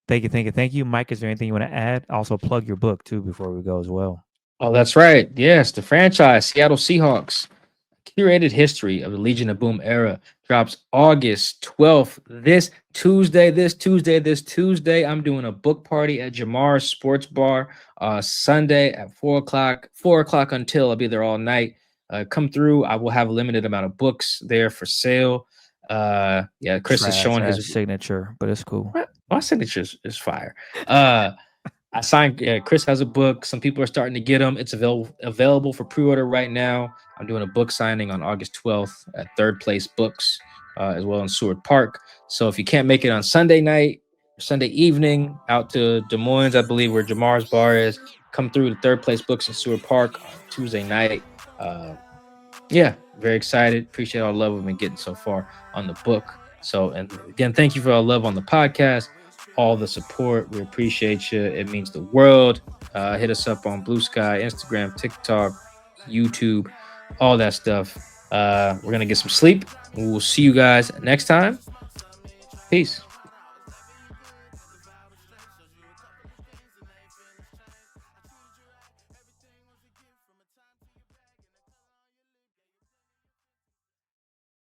Thank you. Mike, is there anything you want to add? Also plug your book, too, before we go as well. Oh, that's right. Yes, the franchise, Seattle Seahawks, Curated History of the Legion of Boom Era, drops August 12th. This Tuesday, I'm doing a book party at Jamar's Sports Bar Sunday at 4 o'clock. 4 o'clock until I'll be there all night. Come through. I will have a limited amount of books there for sale. Chris is showing his signature, but it's cool. My signature is fire. I signed. Chris has a book. Some people are starting to get them. It's available for pre-order right now. I'm doing a book signing on August 12th at Third Place Books, as well in Seward Park. So if you can't make it on Sunday night, or Sunday evening, out to Des Moines, I believe where Jamar's bar is, come through to Third Place Books in Seward Park on Tuesday night. Very excited. Appreciate all the love we've been getting so far on the book. So, and again, thank you for all the love on the podcast, all the support. We appreciate you. It means the world. Hit us up on Blue Sky, Instagram, TikTok, YouTube, all that stuff. We're going to get some sleep. We'll see you guys next time. Peace.